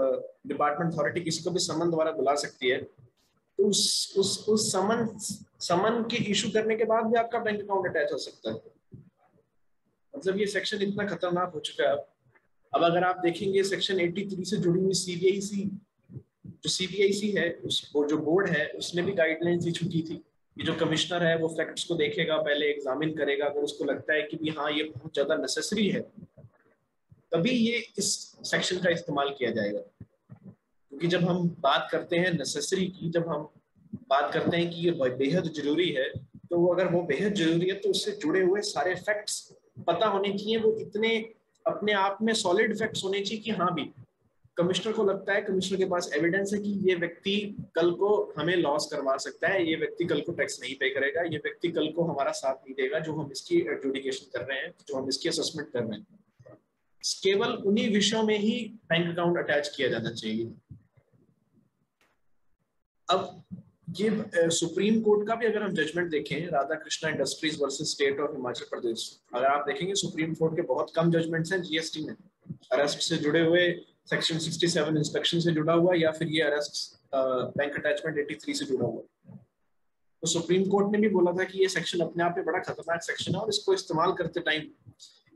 डिपार्टमेंट अथॉरिटी किसी को भी समन द्वारा बुला सकती है, तो उस समन के इशू करने के बाद भी आपका बैंक अकाउंट अटैच हो सकता है। मतलब ये सेक्शन इतना खतरनाक हो चुका है। अब अगर आप देखेंगे सेक्शन 83 से जुड़ी हुई सीबीआईसी है, जो बोर्ड है, उसने भी गाइडलाइंस इशू की थी कि जो कमिश्नर है वो फैक्ट्स को देखेगा, पहले एग्जामिन करेगा, अगर उसको लगता है कि भी हाँ ये बहुत ज्यादा नेसेसरी है तभी ये इस सेक्शन का इस्तेमाल किया जाएगा। क्योंकि जब हम बात करते हैं नेसेसरी की, जब हम बात करते हैं कि ये बेहद जरूरी है, तो वो अगर वो बेहद जरूरी है तो उससे जुड़े हुए सारे फैक्ट्स पता होने चाहिए, वो इतने अपने आप में सॉलिड फैक्ट्स होने चाहिए कि हाँ भी कमिश्नर को लगता है, कमिश्नर के पास एविडेंस है कि ये व्यक्ति कल को हमें लॉस करवा सकता है, ये व्यक्ति कल को टैक्स नहीं पे करेगा, ये व्यक्ति कल को हमारा साथ नहीं देगा जो हम इसकी एडजुडिकेशन कर रहे हैं, जो हम इसकी असेसमेंट कर रहे हैं। केवल उन्हीं विषयों में ही बैंक अकाउंट अटैच किया जाना चाहिए। अब ये सुप्रीम कोर्ट का भी अगर हम जजमेंट देखें, Radha Krishna industries versus state of Himachal Pradesh, अगर आप देखेंगे सुप्रीम कोर्ट के बहुत कम जजमेंट्स हैं जीएसटी में, अरेस्ट से जुड़े हुए, सेक्शन 67 इंस्पेक्शन से जुड़ा हुआ, या फिर ये अरेस्ट बैंक अटैचमेंट 83 से जुड़ा हुआ। तो सुप्रीम कोर्ट ने भी बोला था कि ये सेक्शन अपने आप में बड़ा खतरनाक सेक्शन है और इसको इस्तेमाल करते टाइम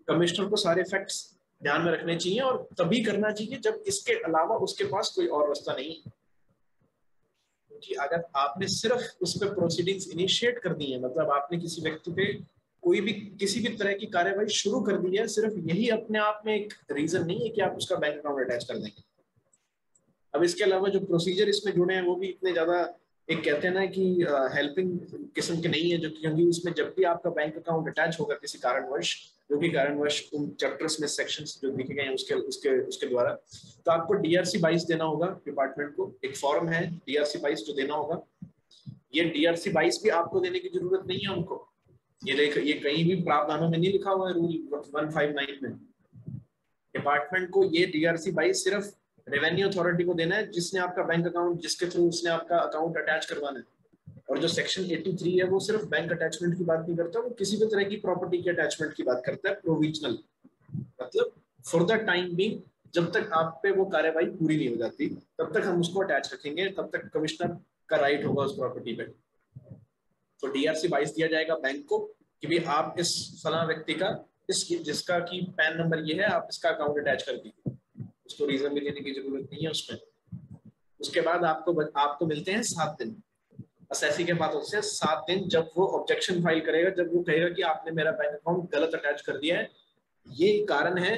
कमिश्नर को सारे फैक्ट्स ध्यान में रखने चाहिए और तभी करना चाहिए जब इसके अलावा उसके पास कोई और रास्ता नहीं है। कि अगर आपने सिर्फ उस पर प्रोसीडिंग्स इनिशिएट कर दी है, मतलब आपने किसी व्यक्ति पे कोई भी किसी भी तरह की कार्यवाही शुरू कर दी है, सिर्फ यही अपने आप में एक रीजन नहीं है कि आप उसका बैंक अकाउंट अटैच कर देंगे। अब इसके अलावा जो प्रोसीजर इसमें जुड़े हैं वो भी इतने ज्यादा, एक कहते हैं ना कि हेल्पिंग किस्म के नहीं है, जो क्योंकि उसमें जब भी आपका बैंक अकाउंट अटैच होगा किसी कारणवश, जो कि कारणवश उन चैप्टर्स में सेक्शंस जो लिखे गए हैं उसके द्वारा, तो आपको DRC 22 देना होगा डिपार्टमेंट को, एक फॉर्म है DRC 22 जो देना होगा। ये DRC 22 भी आपको देने की जरूरत नहीं है उनको, ये कहीं भी प्रावधानों में नहीं लिखा हुआ है रूल 159 में। डिपार्टमेंट को ये DRC 22 सिर्फ रेवेन्यू अथॉरिटी को देना है जिसने आपका बैंक अकाउंट, जिसके थ्रू उसने आपका अकाउंट अटैच करवाना है। और जो सेक्शन 83 है वो सिर्फ बैंक अटैचमेंट की बात नहीं करता, वो किसी भी तरह की प्रॉपर्टी के अटैचमेंट की बात करता है, प्रोविजनल, मतलब फॉर द टाइम बीइंग, जब तक आप पे वो कार्यवाही पूरी नहीं हो जाती तब तक हम उसको अटैच रखेंगे, तब तक कमिश्नर का राइट होगा उस प्रॉपर्टी पे। तो DRC 22 दिया जाएगा बैंक को कि भाई आप इस फला व्यक्ति का, जिसका की पैन नंबर ये है, आप इसका अकाउंट अटैच कर दीजिए, उसको रीजन भी देने की जरूरत नहीं है उसमें। उसके बाद आपको मिलते हैं 7 दिन, असेसी के पास होते हैं 7 दिन, जब वो ऑब्जेक्शन फाइल करेगा, जब वो कहेगा कि आपने मेरा बैंक अकाउंट गलत अटैच कर दिया है, ये कारण है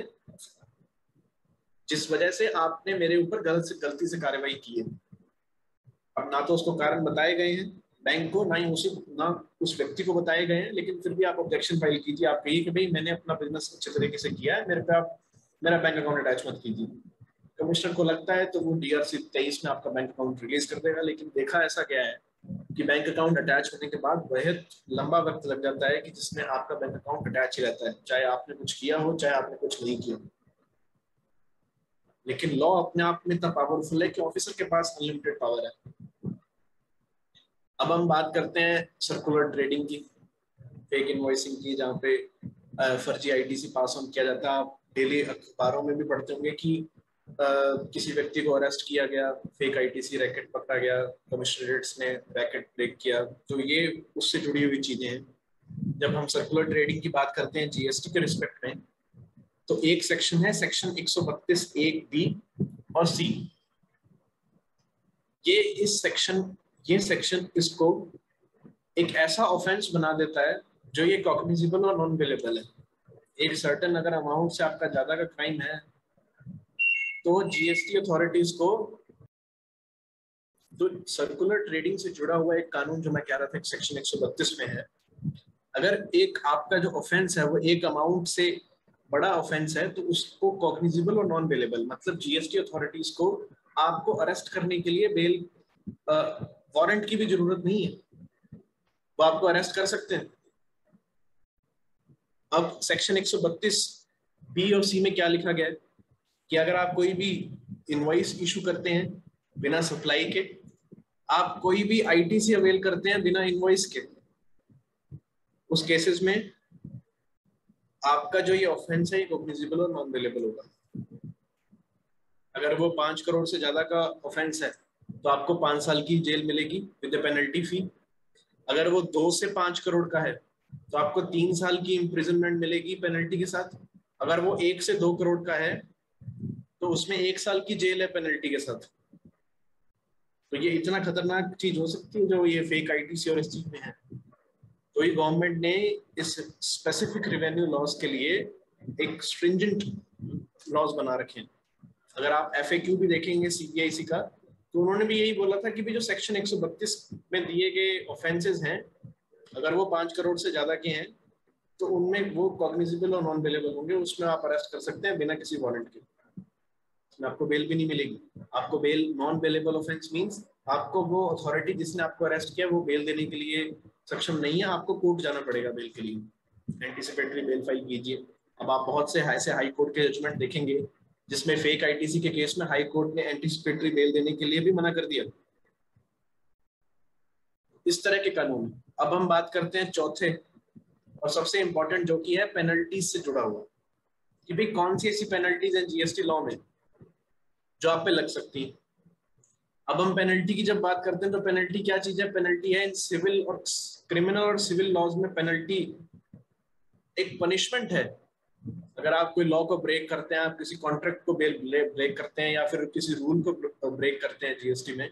जिस वजह से आपने मेरे ऊपर गलती से कार्रवाई की है। अब ना तो उसको कारण बताए गए हैं बैंक को, ना उस व्यक्ति को बताए गए हैं, लेकिन फिर भी आप ऑब्जेक्शन फाइल कीजिए, आप कहिए कि भाई मैंने अपना बिजनेस अच्छे तरीके से किया है, मेरे पे आप मेरा बैंक अकाउंट अटैच मत कीजिए। कमिश्नर को लगता है तो वो DRC 23 में आपका बैंक अकाउंट रिलीज कर देगा। लेकिन देखा ऐसा गया है कि बैंक अकाउंट अटैच होने के बाद बहुत लंबा वक्त लग जाता है कि जिसमें आपका बैंक अकाउंट अटैच ही रहता है, चाहे आपने कुछ किया हो चाहे आपने कुछ नहीं किया। लेकिन लॉ अपने आप में इतना पावरफुल है कि ऑफिसर के पास अनलिमिटेड पावर है। अब हम बात करते हैं सर्कुलर ट्रेडिंग की, फेक इनवॉइसिंग की, जहाँ पे फर्जी ITC पास ऑन किया जाता है। आप डेली अखबारों में भी पढ़ते होंगे कि किसी व्यक्ति को अरेस्ट किया गया, फेक ITC रैकेट पकड़ा गया, कमिश्नरेट्स ने रैकेट ब्रेक किया, तो ये उससे जुड़ी हुई चीजें हैं। जब हम सर्कुलर ट्रेडिंग की बात करते हैं GST के रिस्पेक्ट में, तो एक सेक्शन है सेक्शन 132(1)(b) और C। ये इस सेक्शन ये सेक्शन इसको एक ऐसा ऑफेंस बना देता है जो ये कॉग्निजिबल और नॉन बेलेबल है। एक सर्टेन अगर अमाउंट से आपका ज्यादा का क्राइम है तो जीएसटी अथॉरिटीज को, तो सर्कुलर ट्रेडिंग से जुड़ा हुआ एक कानून जो मैं कह रहा था सेक्शन 132 में है, अगर एक आपका जो ऑफेंस है वो एक अमाउंट से बड़ा ऑफेंस है तो उसको कॉग्निजिबल और नॉन बेलेबल, मतलब जीएसटी अथॉरिटीज को आपको अरेस्ट करने के लिए बेल वारंट की भी जरूरत नहीं है, वो आपको अरेस्ट कर सकते हैं। अब सेक्शन 132 बी और सी में क्या लिखा गया है कि अगर आप कोई भी इनवॉइस इशू करते हैं बिना सप्लाई के, आप कोई भी आईटीसी अवेल करते हैं बिना इनवॉइस के, उस केसेस में आपका जो ये ऑफेंस है कॉग्निजिबल और नॉन बेलेबल होगा। अगर वो 5 करोड़ से ज्यादा का ऑफेंस है तो आपको 5 साल की जेल मिलेगी विद पेनल्टी फी। अगर वो 2 से 5 करोड़ का है तो आपको 3 साल की इम्प्रिजनमेंट मिलेगी पेनल्टी के साथ। अगर वो 1 से 2 करोड़ का है तो उसमें 1 साल की जेल है पेनल्टी के साथ। तो ये इतना खतरनाक चीज हो सकती है जो ये फेक आईटीसी और इस चीज में है। तो ये गवर्नमेंट ने इस स्पेसिफिक रेवेन्यू लॉस के लिए एक स्ट्रिंजेंट लॉस बना रखे हैं। अगर आप एफएक्यू भी देखेंगे सीबीआईसी का, तो उन्होंने भी यही बोला था कि भी जो सेक्शन 132 में दिए गए ऑफेंसेस हैं, अगर वो 5 करोड़ से ज्यादा के हैं तो उनमें वो कॉग्निजिबल और नॉन बेलेबल होंगे, उसमें आप अरेस्ट कर सकते हैं बिना किसी वारंट के, उसमें आपको बेल भी नहीं मिलेगी। आपको bail, non bailable offence means आपको वो अथॉरिटी जिसने आपको अरेस्ट किया वो बेल देने के लिए सक्षम नहीं है, आपको कोर्ट जाना पड़ेगा बेल के लिए, एंटीसिपेटरी बेल फाइल कीजिए। अब आप बहुत से हाई कोर्ट के जजमेंट देखेंगे जिसमें फेक आईटीसी के केस में हाई कोर्ट ने एंटीसिपेटरी बेल देने के लिए भी मना कर दिया। इस तरह के कानून। अब हम बात करते हैं चौथे और सबसे इंपॉर्टेंट, जो कि है पेनल्टीज से जुड़ा हुआ, कि भाई कौन सी ऐसी पेनल्टीज हैं जीएसटी लॉ में जो आप पे लग सकती है। अब हम पेनल्टी की जब बात करते हैं तो पेनल्टी क्या चीज है? पेनल्टी है इन सिविल और क्रिमिनल और सिविल लॉज में पेनल्टी एक पनिशमेंट है। अगर आप कोई लॉ को ब्रेक करते हैं, आप किसी कॉन्ट्रैक्ट को ब्रेक करते हैं या फिर किसी रूल को ब्रेक करते हैं जीएसटी में,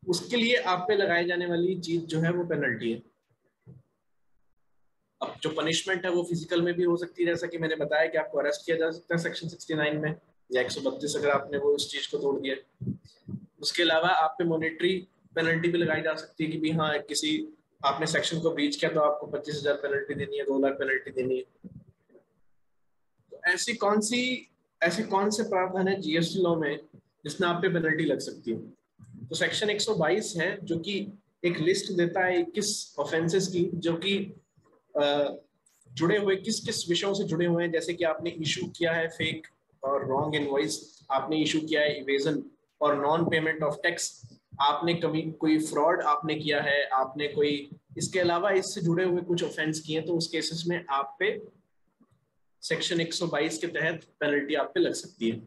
उसके लिए आप पे लगाई जाने वाली चीज जो है वो पेनल्टी है। अब जो पनिशमेंट है वो फिजिकल में भी हो सकती है, जैसा कि मैंने बताया कि आपको अरेस्ट किया जा सकता है सेक्शन 69 में या 132 अगर आपने वो उस चीज को तोड़ दिया। उसके अलावा आप पे मॉनेटरी पेनल्टी भी लगाई जा सकती है कि भी हाँ किसी आपने सेक्शन को ब्रीच किया तो आपको 25,000 पेनल्टी देनी है, 2 लाख पेनल्टी देनी है। तो ऐसे कौन से प्रावधान है जीएसटी लॉ में जिसमें आप पे पेनल्टी लग सकती है? तो सेक्शन 122 है जो कि एक लिस्ट देता है 21 ऑफेंसेस की, जो कि जुड़े हुए किस किस विषयों से जुड़े हुए हैं। जैसे कि आपने इशू किया है फेक और रॉन्ग इनवॉइस, आपने इशू किया है इवेजन और नॉन पेमेंट ऑफ टैक्स, आपने कभी कोई फ्रॉड आपने किया है, आपने कोई इसके अलावा इससे जुड़े हुए कुछ ऑफेंस किए, तो उस केसेस में आप पे सेक्शन 122 के तहत पेनल्टी आप पे लग सकती है।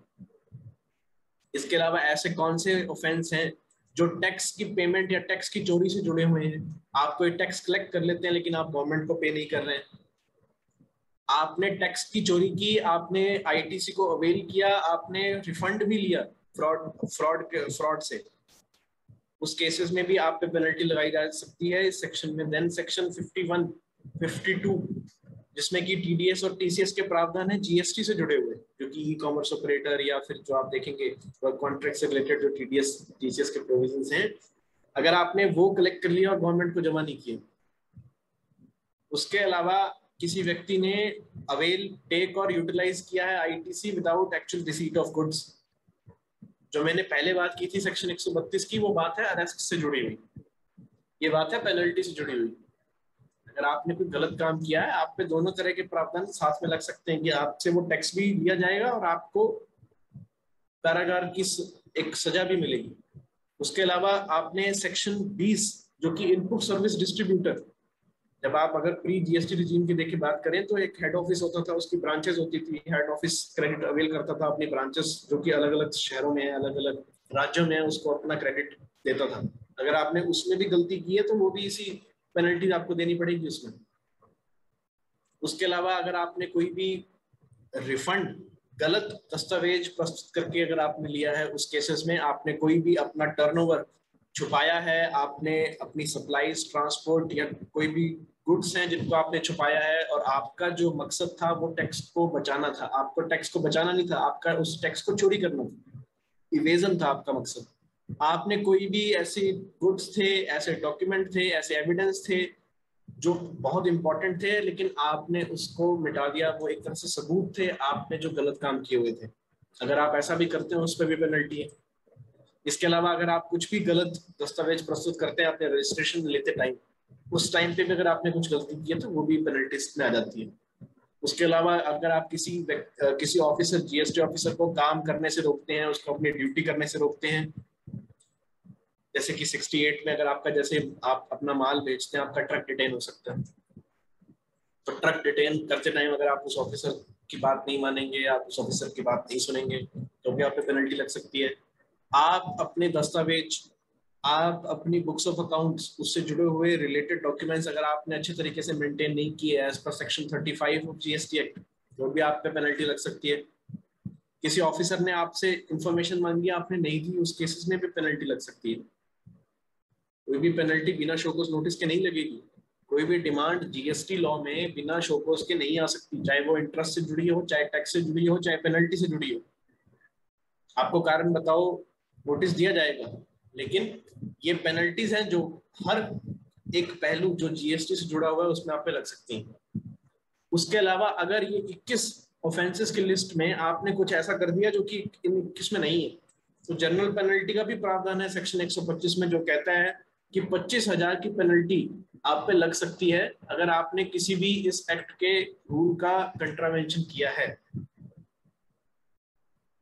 इसके अलावा ऐसे कौन से ऑफेंस हैं जो टैक्स की पेमेंट या टैक्स की चोरी से जुड़े हुए हैं? आप कोई टैक्स कलेक्ट कर लेते हैं लेकिन आप गवर्नमेंट को पे नहीं कर रहे हैं, आपने टैक्स की चोरी की, आपने आईटीसी को अवेल किया, आपने रिफंड भी लिया फ्रॉड से, उस केसेस में भी आप पे पेनल्टी लगाई जा सकती है इस सेक्शन में। देन सेक्शन 51, 52 जिसमें कि टीडीएस और टीसीएस के प्रावधान है जीएसटी से जुड़े हुए, जो कि ई कॉमर्स ऑपरेटर या फिर जो आप देखेंगे कॉन्ट्रैक्ट से रिलेटेड जो टीडीएस टीसीएस के प्रोविजंस हैं, अगर आपने वो कलेक्ट कर लिया और गवर्नमेंट को जमा नहीं किया। उसके अलावा किसी व्यक्ति ने अवेल, टेक और यूटिलाइज किया है ITC without actual receipt of goods, जो मैंने पहले बात की थी सेक्शन 132 की, वो बात है अरेस्ट से जुड़ी हुई, ये बात है पेनल्टी से जुड़ी हुई। अगर आपने कोई गलत काम किया है, आप पे दोनों तरह के प्रावधान साथ में लग सकते हैं कि आपसे वो टैक्स भी लिया जाएगा और आपको कारागार की एक सजा भी मिलेगी। उसके अलावा आपने सेक्शन 20 जो कि इनपुट सर्विस डिस्ट्रीब्यूटर, जब आप अगर प्री जीएसटी रिजीम की देखिए बात करें तो एक हेड ऑफिस होता था, उसकी ब्रांचेस होती थी, हेड ऑफिस क्रेडिट अवेल करता था अपनी ब्रांचेस जो कि अलग अलग शहरों में है, अलग अलग राज्यों में है, उसको अपना क्रेडिट देता था। अगर आपने उसमें भी गलती की है तो वो भी इसी पेनल्टी आपको देनी पड़ेगी उसमें। उसके अलावा अगर आपने कोई भी रिफंड गलत दस्तावेज प्रस्तुत करके अगर आपने लिया है, उस केसेस में आपने कोई भी अपना टर्नओवर छुपाया है, आपने अपनी सप्लाईज, ट्रांसपोर्ट या कोई भी गुड्स हैं जिनको आपने छुपाया है, और आपका जो मकसद था वो टैक्स को बचाना था। आपको टैक्स को बचाना नहीं था, आपका उस टैक्स को चोरी करना था, इवेजन था आपका मकसद। आपने कोई भी ऐसे गुड्स थे, ऐसे डॉक्यूमेंट थे, ऐसे एविडेंस थे जो बहुत इंपॉर्टेंट थे, लेकिन आपने उसको मिटा दिया। वो एक तरह से सबूत थे आपने जो गलत काम किए हुए थे। अगर आप ऐसा भी करते हैं उस पर भी पेनल्टी है। इसके अलावा अगर आप कुछ भी गलत दस्तावेज प्रस्तुत करते हैं अपने रजिस्ट्रेशन लेते टाइम, उस टाइम पे भी अगर आपने कुछ गलती की है तो वो भी पेनल्टीज में आ जाती है। उसके अलावा अगर आप किसी ऑफिसर, जीएसटी ऑफिसर को काम करने से रोकते हैं, उसको अपनी ड्यूटी करने से रोकते हैं, जैसे कि 68 में अगर आपका, जैसे आप अपना माल बेचते हैं, आपका ट्रक डिटेन हो सकता है, तो ट्रक डिटेन करते टाइम अगर आप उस ऑफिसर की बात नहीं मानेंगे, आप उस ऑफिसर की बात नहीं सुनेंगे, तो भी आप पे पेनल्टी लग सकती है। आप अपने दस्तावेज, आप अपनी बुक्स ऑफ अकाउंट्स, उससे जुड़े हुए रिलेटेड डॉक्यूमेंट्स अगर आपने अच्छे तरीके से मेंटेन नहीं किए as per section 35 of GST act, तो भी आप पे पेनल्टी लग सकती है। किसी ऑफिसर ने आपसे इंफॉर्मेशन मांगी, आपने नहीं दी, उस केसेस में भी पेनल्टी लग सकती है। कोई भी पेनल्टी बिना शोकोस नोटिस के नहीं लगेगी। कोई भी डिमांड जीएसटी लॉ में बिना शोकोस के नहीं आ सकती, चाहे वो इंटरेस्ट से जुड़ी हो, चाहे टैक्स से जुड़ी हो, चाहे पेनल्टी से जुड़ी हो। आपको कारण बताओ नोटिस दिया जाएगा, लेकिन ये पेनल्टीज हैं जो हर एक पहलू जो जीएसटी से जुड़ा हुआ है उसमें आप पे लग सकती हैं। उसके अलावा अगर ये 21 ऑफेंसेस की लिस्ट में आपने कुछ ऐसा कर दिया जो कि इन 21 में नहीं है, तो जनरल पेनल्टी का भी प्रावधान है सेक्शन 125 में, जो कहता है कि 25,000 की पेनल्टी आप पे लग सकती है अगर आपने किसी भी इस एक्ट के रूल का कंट्रावेंशन किया है।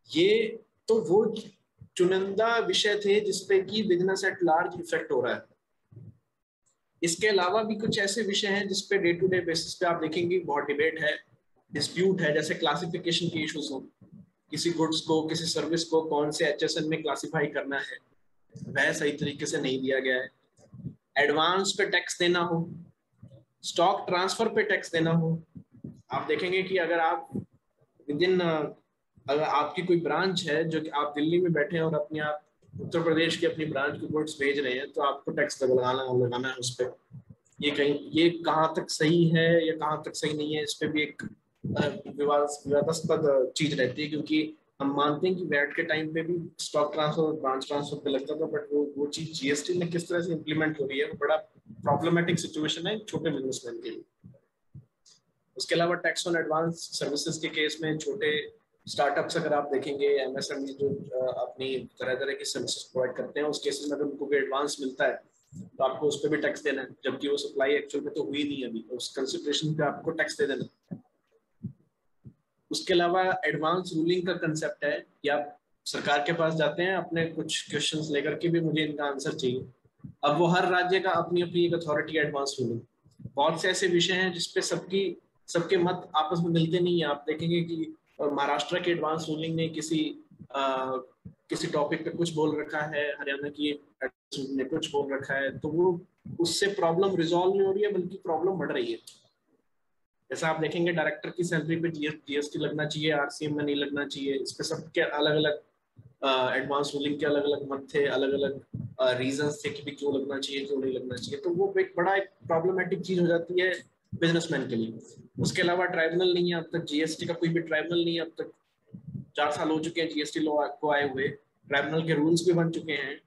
ये तो वो चुनिंदा विषय थे जिसपे कि बिजनेस एट लार्ज इफेक्ट हो रहा है। इसके अलावा भी कुछ ऐसे विषय हैं जिसपे डे टू डे बेसिस पे आप देखेंगे बहुत डिबेट है, डिस्प्यूट है, जैसे क्लासिफिकेशन के इश्यूज हो, किसी गुड्स को, किसी सर्विस को कौन से एचएसएन में क्लासिफाई करना है, वह सही तरीके से नहीं दिया गया है। एडवांस पे टैक्स देना हो, स्टॉक ट्रांसफर पे टैक्स देना हो। आप देखेंगे कि अगर आप विदिन, अगर आपकी कोई ब्रांच है जो कि आप दिल्ली में बैठे हैं और अपने आप उत्तर प्रदेश की अपनी ब्रांच को गुड्स भेज रहे हैं, तो आपको टैक्स लगाना है उस पर। ये कहाँ तक सही है या कहाँ तक सही नहीं है, इस पर भी एक विवादास्पद चीज रहती है, क्योंकि हम मानते हैं कि वैट के टाइम पे भी स्टॉक ट्रांसफर और ब्रांच ट्रांसफर पे लगता था, बट वो चीज जीएसटी में किस तरह से इम्प्लीमेंट हो रही है, वो बड़ा प्रॉब्लमेटिक सिचुएशन है छोटे बिजनेसमैन के लिए। उसके अलावा टैक्स ऑन एडवांस सर्विसेज के केस में छोटे स्टार्टअप्स अगर आप देखेंगे, एमएसएमई जो अपनी तरह तरह की सर्विसेज प्रोवाइड करते हैं, उस केसेस में अगर उनको कोई एडवांस मिलता है तो आपको उस पर भी टैक्स देना है, जबकि वो सप्लाई एक्चुअल में तो हुई नहीं अभी, उस कंसिडरेशन पे आपको टैक्स दे देना। उसके अलावा एडवांस रूलिंग का कंसेप्ट है कि आप सरकार के पास जाते हैं अपने कुछ क्वेश्चंस लेकर के भी मुझे इनका आंसर चाहिए। अब वो हर राज्य का अपनी अपनी एक अथॉरिटी है एडवांस रूलिंग। बहुत से ऐसे विषय हैं जिसपे सबके मत आपस में मिलते नहीं है। आप देखेंगे कि महाराष्ट्र के एडवांस रूलिंग ने किसी टॉपिक पे कुछ बोल रखा है, हरियाणा की ने कुछ बोल रखा है, तो वो उससे प्रॉब्लम रिजॉल्व नहीं हो रही है बल्कि प्रॉब्लम बढ़ रही है। जैसा आप देखेंगे डायरेक्टर की सैलरी पे जीएसटी लगना चाहिए, आरसीएम में नहीं लगना चाहिए। इस पे सबके अलग अलग एडवांस रूलिंग के अलग अलग मत थे, अलग अलग रीजंस थे कि क्यों लगना चाहिए, क्यों नहीं लगना चाहिए। तो वो एक बड़ा प्रॉब्लमेटिक चीज हो जाती है बिजनेसमैन के लिए। उसके अलावा ट्राइब्यूनल नहीं है अब तक, जीएसटी का कोई भी ट्राइब्यूनल नहीं है अब तक। 4 साल हो चुके हैं जीएसटी लॉ को आए हुए, ट्राइब्यूनल के रूल्स भी बन चुके हैं,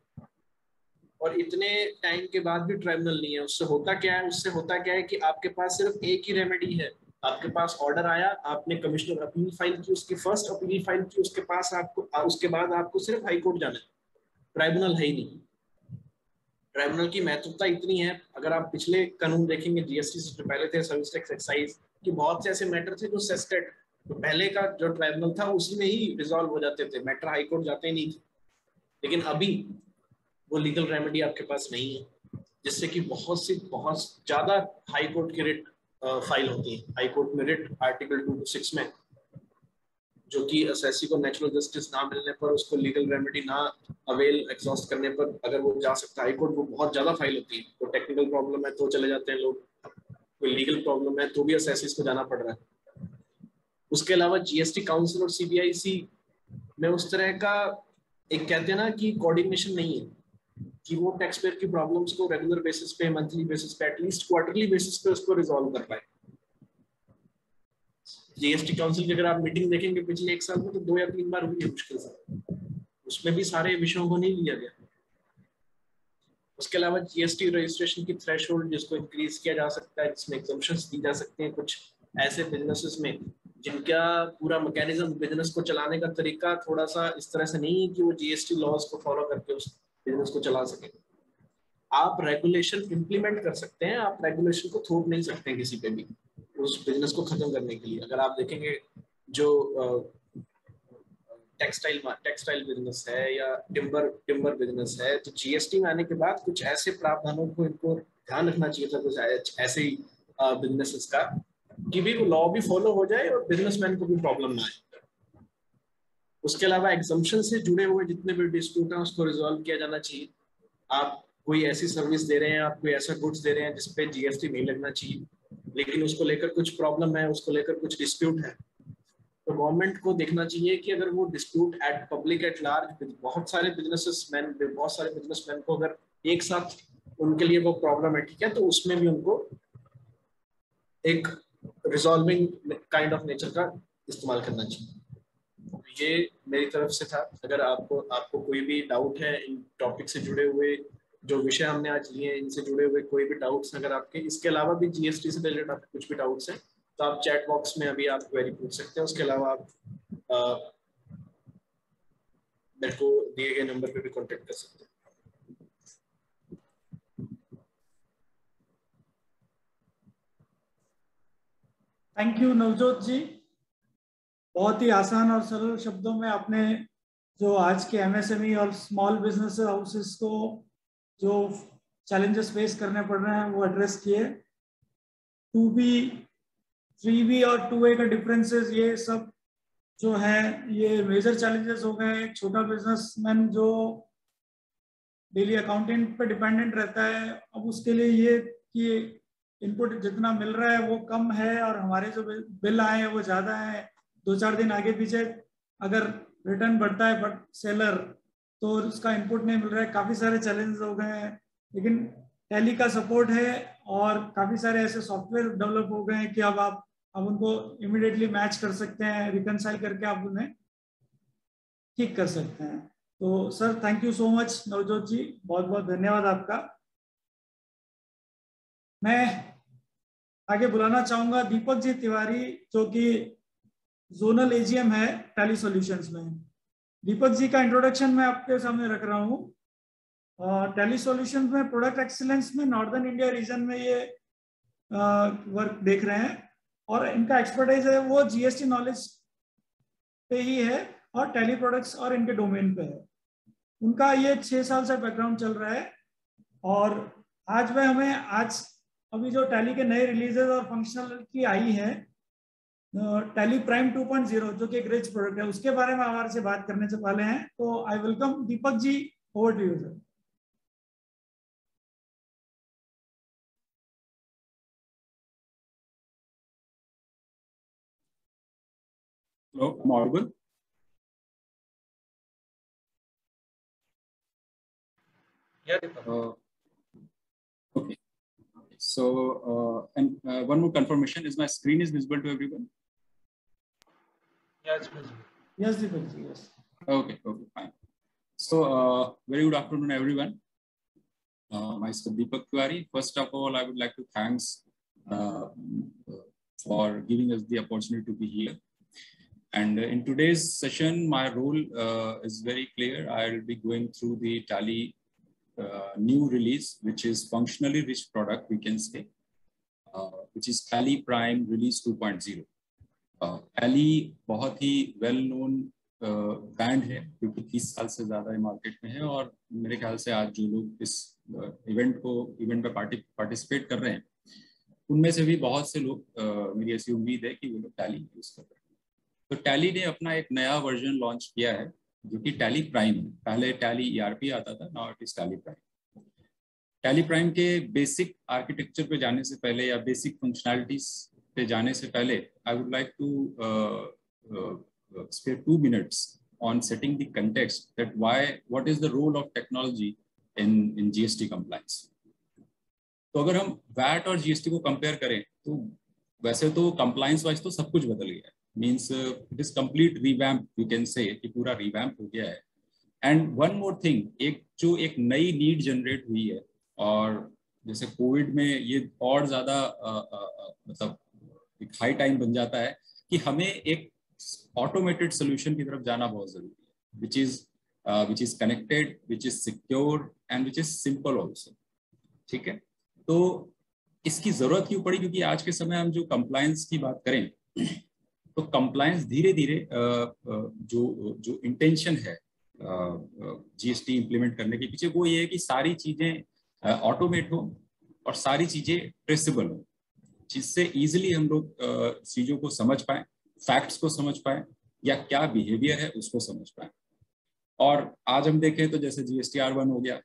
और इतने टाइम के बाद भी ट्राइब्यूनल नहीं है। उससे होता क्या है कि आपके पास सिर्फ एक ही रेमेडी है। आपके पास ऑर्डर आया, आपने कमिश्नर अपील फाइल की, उसकी फर्स्ट अपील फाइल की, उसके बाद आपको सिर्फ हाई कोर्ट जाना है। ट्राइब्यूनल है ही नहीं। ट्राइब्यूनल की महत्वता इतनी है, अगर आप पिछले कानून देखेंगे जीएसटी से जो पहले थे, सर्विस टैक्स एक्साइज, कि बहुत से ऐसे मैटर थे जो सेस्टेड, तो पहले का जो ट्राइब्यूनल था उसी में ही रिजॉल्व हो जाते थे, मैटर हाई कोर्ट जाते ही नहीं थे। लेकिन अभी वो लीगल रेमेडी आपके पास नहीं है, जिससे कि बहुत ज्यादा हाई कोर्ट की रिट फाइल होती है। हाई कोर्ट में रिट आर्टिकल 226 में, जो कि असेसी को नेचुरल जस्टिस ना मिलने पर, उसको लीगल रेमेडी ना अवेल एग्जॉस्ट करने पर अगर वो जा सकता है हाई कोर्ट, वो बहुत ज्यादा फाइल होती है। तो टेक्निकल प्रॉब्लम है तो चले जाते हैं लोग, कोई लीगल प्रॉब्लम है तो भी असेसीज को जाना पड़ रहा है। उसके अलावा जीएसटी काउंसिल और सीबीआईसी में उस तरह का एक कहते हैं ना कि कोऑर्डिनेशन नहीं है। कि वो टैक्स पेयर की प्रॉब्लम्स को रेगुलर बेसिस पे, मंथली बेसिस पे, एटलीस्ट क्वार्टरली बेसिस पे उसको रिजॉल्व कर पाए। जीएसटी काउंसिल की अगर आप मीटिंग देखेंगे पिछले 1 साल में, तो 2 या 3 बार हुई है मुश्किल से, उसमें भी सारे विषयों को नहीं लिया गया। उसके अलावा जीएसटी रजिस्ट्रेशन की थ्रेशोल्ड जिसको इंक्रीज किया जा सकता है, जिसमें एग्जम्पशंस दी जा सकते हैं कुछ ऐसे बिजनेसेस में जिनका पूरा मैकेनिज्म, बिजनेस को चलाने का तरीका थोड़ा सा इस तरह से नहीं है कि वो जीएसटी लॉज को फॉलो करके उस बिजनेस को चला सके। आप रेगुलेशन इंप्लीमेंट कर सकते हैं, आप रेगुलेशन को थोप नहीं सकते हैं किसी पे भी उस बिजनेस को खत्म करने के लिए। अगर आप देखेंगे जो टेक्सटाइल बिजनेस है या टिम्बर बिजनेस है, तो जीएसटी में आने के बाद कुछ ऐसे प्रावधानों को इनको ध्यान रखना चाहिए था कुछ ऐसे ही बिजनेसेस का, कि भी वो लॉ भी फॉलो हो जाए और बिजनेसमैन को भी प्रॉब्लम ना आए। उसके अलावा एग्जम्पशन से जुड़े हुए जितने भी डिस्प्यूट हैं उसको रिजॉल्व किया जाना चाहिए। आप कोई ऐसी सर्विस दे रहे हैं, आप कोई ऐसा गुड्स दे रहे हैं जिसपे जीएसटी नहीं लगना चाहिए, लेकिन उसको लेकर कुछ प्रॉब्लम है, उसको लेकर कुछ डिस्प्यूट है, तो गवर्नमेंट को देखना चाहिए कि अगर वो dispute eight public at large, बहुत सारे बिजनेसमैन को अगर एक साथ उनके लिए वो प्रॉब्लम है, ठीक है, तो उसमें भी उनको एक रिजॉल्विंग काइंड ऑफ नेचर का इस्तेमाल करना चाहिए। ये मेरी तरफ से था। अगर आपको कोई भी डाउट है इन टॉपिक से जुड़े हुए, जो विषय हमने आज लिए हैं इनसे जुड़े हुए कोई भी डाउट्स अगर आपके, इसके अलावा भी जीएसटी से रिलेटेड आपके कुछ भी डाउट्स हैं, तो आप चैट बॉक्स में अभी आप क्वेरी पूछ सकते हैं। उसके अलावा आप मेरे को दिए गए नंबर पे भी कांटेक्ट कर सकते हैं। थैंक यू नवजोत जी, बहुत ही आसान और सरल शब्दों में आपने जो आज के एमएसएमई और स्मॉल बिजनेस हाउसेस को जो चैलेंजेस फेस करने पड़ रहे हैं वो एड्रेस किए। 2B, 3B और 2A का डिफरेंसेस, ये सब जो है ये मेजर चैलेंजेस हो गए। एक छोटा बिजनेसमैन जो डेली अकाउंटेंट पे डिपेंडेंट रहता है, अब उसके लिए ये कि इनपुट जितना मिल रहा है वो कम है और हमारे जो बिल आए हैं वो ज़्यादा है, 2-4 दिन आगे पीछे अगर रिटर्न बढ़ता है बट सेलर तो उसका इनपुट नहीं मिल रहा है। काफ़ी सारे चैलेंजेस हो गए हैं, लेकिन टैली का सपोर्ट है और काफ़ी सारे ऐसे सॉफ्टवेयर डेवलप हो गए हैं कि अब उनको इमीडिएटली मैच कर सकते हैं, रिकनसाइल करके आप उन्हें ठीक कर सकते हैं। तो sir thank you so much Navjot ji, बहुत बहुत धन्यवाद आपका। मैं आगे बुलाना चाहूंगा दीपक जी तिवारी, जो कि जोनल एजीएम है टैली सॉल्यूशंस में। दीपक जी का इंट्रोडक्शन मैं आपके सामने रख रहा हूँ। टैली सॉल्यूशंस में प्रोडक्ट एक्सीलेंस में नॉर्दर्न इंडिया रीजन में ये वर्क देख रहे हैं और इनका एक्सपर्टाइज है वो जीएसटी नॉलेज पे ही है और टैली प्रोडक्ट्स और इनके डोमेन पे है। उनका ये 6 साल से बैकग्राउंड चल रहा है और आज वह हमें अभी जो टैली के नए रिलीजेस और फंक्शनलिटी आई है टैली प्राइम 2.0 जो कि एक रिच प्रोडक्ट है, उसके बारे में हमारे से बात करने से वाले हैं। तो I welcome Deepak ji, over to you sir. Hello, am I audible? Yeah. Okay. So, one more confirmation: is my screen is visible to everyone? Yeah, it's visible. Yes, Deepak ji, yes. Okay, fine. So, very good afternoon, everyone. Myself Deepak Tiwari. First of all, I would like to thanks for giving us the opportunity to be here. And in today's session, my role is very clear. I'll be going through the Tally new release, which is functionally rich product, we can say, which is Tally Prime Release 2.0. Tally बहुत ही well known brand है, क्योंकि 30 साल से ज़्यादा market में है और मेरे ख्याल से आज जो लोग इस इवेंट में पार्टिसिपेट कर रहे हैं उनमें से भी बहुत से लोग, मेरी ऐसी उम्मीद है कि वो लोग टैली यूज कर रहे हैं। तो टैली ने अपना एक नया वर्जन लॉन्च किया है जो कि टैली प्राइम है। पहले टैली ईआरपी आता था, now it is tally prime. Tally prime के बेसिक आर्किटेक्चर पे जाने से पहले या बेसिक फंक्शनैलिटीज पे जाने से पहले I would like to spare 2 minutes on setting the context that what is the role of technology in GST compliance. तो अगर हम वैट और जीएसटी को कंपेयर करें तो वैसे तो कंप्लायंस वाइज तो सब कुछ बदल गया है, means it is complete revamp, we can say कि पूरा रिवैम्प हो गया है. एंड वन मोर थिंग, एक नई नीड जनरेट हुई है, और जैसे कोविड में ये और ज्यादा मतलब एक हाई टाइम बन जाता है कि हमें एक ऑटोमेटेड सोल्यूशन की तरफ जाना बहुत जरूरी है, which is connected, which is secure and which is simple also. ठीक है, तो इसकी जरूरत क्यों पड़ी? क्योंकि आज के समय हम जो कंप्लायंस की बात करें तो कंप्लायंस धीरे धीरे जो इंटेंशन है जीएसटी इंप्लीमेंट करने के पीछे, वो ये है कि सारी चीजें ऑटोमेट हो और सारी चीजें ट्रेसेबल हो, जिससे इजीली हम लोग चीजों को समझ पाए, फैक्ट्स को समझ पाए, या क्या बिहेवियर है उसको समझ पाए. और आज हम देखें तो जैसे GSTR1 हो गया,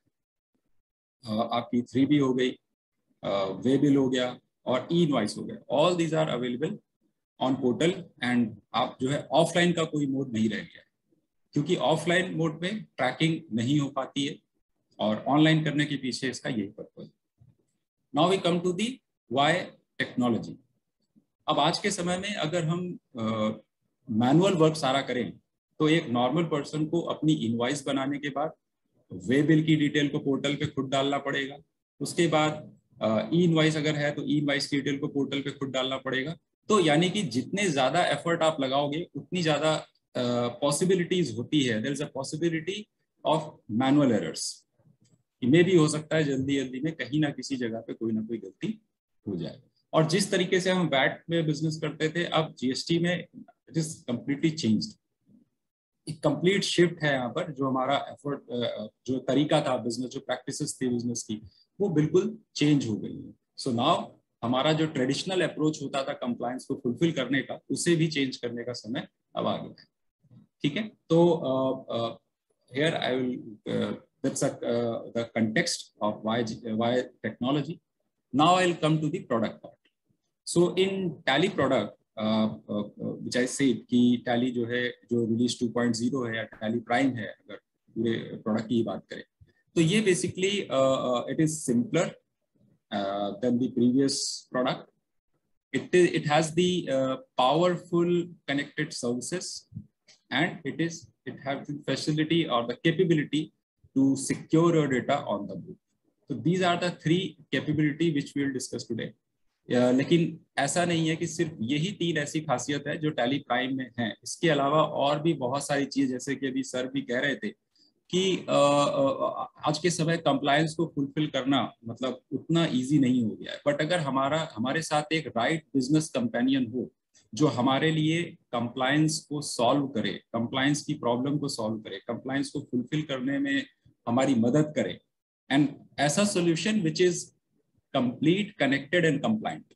आपकी 3B हो गई, वे बिल हो गया और ई इनवॉइस हो गया. All these are available on portal, and आप जो है ऑफलाइन का कोई मोड नहीं रह गया, क्योंकि ऑफलाइन मोड में ट्रैकिंग नहीं हो पाती है, और ऑनलाइन करने के पीछे इसका यही पर्पज है. Now we come to the why technology. अब आज के समय में अगर हम मैनुअल वर्क सारा करें तो एक नॉर्मल पर्सन को अपनी इनवॉइस बनाने के बाद वे बिल की डिटेल को पोर्टल पे खुद डालना पड़ेगा, उसके बाद ई इनवॉइस अगर है तो ई इनवॉइस की डिटेल को पोर्टल पे खुद डालना पड़ेगा. तो यानी कि जितने ज्यादा एफर्ट आप लगाओगे उतनी ज्यादा पॉसिबिलिटीज होती है, there is a possibility of manual errors. में भी हो सकता है जल्दी जल्दी में कहीं ना किसी जगह पे कोई ना कोई गलती हो जाए. और जिस तरीके से हम वैट में बिजनेस करते थे, अब जीएसटी में इट इज कम्प्लीटली चेंज्ड. एक कंप्लीट शिफ्ट है यहाँ पर. जो हमारा एफर्ट, जो तरीका था बिजनेस, जो प्रैक्टिसेस थी बिजनेस की, वो बिल्कुल चेंज हो गई है. सो नाउ हमारा जो ट्रेडिशनल अप्रोच होता था कंप्लायंस को फुलफिल करने का, उसे भी चेंज करने का समय अब आ गया है. ठीक है, तो here I will that's the context of why technology. Now I'll come to the product part. So in Tally product, which I said कि Tally जो है, जो release 2.0 है या Tally Prime है, अगर पूरे product की बात करें, तो ये basically it is simpler than the previous product. It has the powerful connected services, and it has the facility or the capability to secure your data on the book. So these are the three capability which we will discuss today. लेकिन ऐसा नहीं है कि सिर्फ यही तीन ऐसी खासियत है जो टैली प्राइम में है. इसके अलावा और भी बहुत सारी चीज, जैसे कि अभी सर भी कह रहे थे कि आज के समय कंप्लायंस को फुलफिल करना मतलब उतना इजी नहीं हो गया है. बट अगर हमारे साथ एक राइट बिजनेस कंपेनियन हो जो हमारे लिए कंप्लायंस को सॉल्व करे, कंप्लायंस की प्रॉब्लम को सॉल्व करे, कंप्लायंस को फुलफिल करने में हमारी मदद करे, एंड ऐसा solution which is complete, connected and compliant.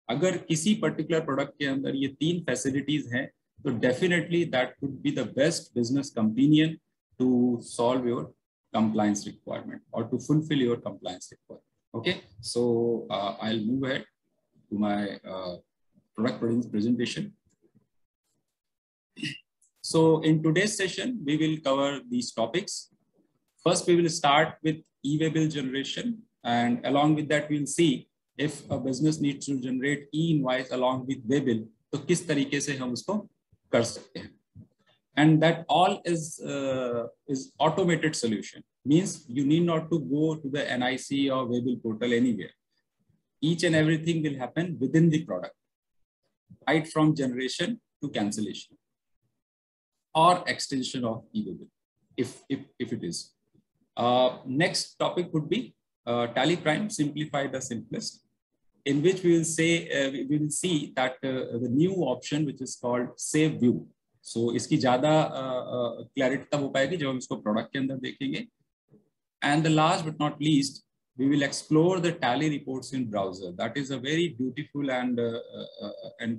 अगर किसी पर्टिकुलर प्रोडक्ट के अंदर ये तीन फैसिलिटीज हैं तो definitely that would be the best business companion to solve your compliance requirement or to fulfill your compliance requirement. Okay, so I'll move ahead to my product presentation. So in today's session, we will cover these topics. First, we will start with e-way bill generation, and along with that, we'll see if a business needs to generate e-invoice along with way bill, तो किस तरीके से हम उसको कर सकते हैं. And that all is automated solution. Means you need not to go to the NIC or Waybill portal anywhere. Each and everything will happen within the product, right from generation to cancellation or extension of e-Waybill, if it is. Next topic would be Tally Prime Simplify the Simplest, in which we will say we will see that the new option which is called Save View. So इसकी ज़्यादा clarity तब हो पाएगी जब हम इसको product के अंदर देखेंगे. And the last but not least, we will explore the Tally reports in browser. That is a very beautiful and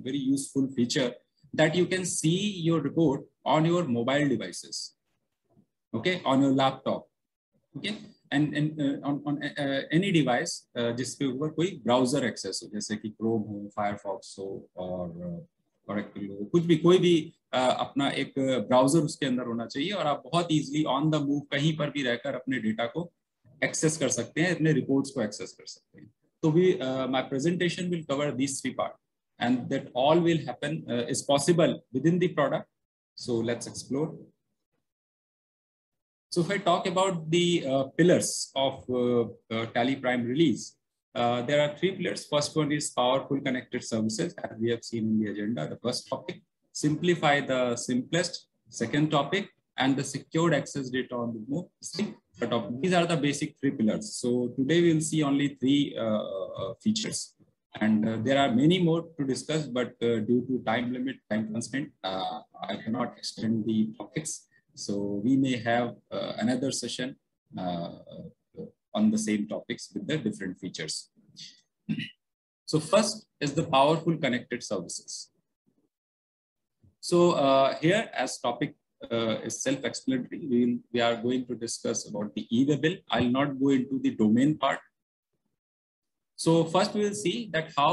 very useful feature that you can see your report on your mobile devices, okay, on your laptop, okay, and on any device जिसके ऊपर कोई browser access हो, जैसे कि Chrome हो, Firefox हो, और correct लोगो, कुछ भी, कोई भी अपना एक ब्राउजर उसके अंदर होना चाहिए और आप बहुत इजीली ऑन द मूव कहीं पर भी रहकर अपने डेटा को एक्सेस कर सकते हैं, अपने रिपोर्ट्स को एक्सेस कर सकते हैं. तो भी my presentation will cover these three parts and that all will happen is possible within the product. So let's explore. So if I talk about the pillars of Tally Prime release, there are three pillars. First one is powerful connected services, as we have seen in the agenda. The first topic, simplify the simplest. Second topic, and the secured access data on the move. These are the basic three pillars. So today we will see only three features, and there are many more to discuss, but due to time limit, time constraint, I cannot extend the topics. So we may have another session on the same topics with the different features. So first is the powerful connected services. So here, as topic is self-explanatory, we are going to discuss about the e-waybill. I'll not go into the domain part. So first we will see that how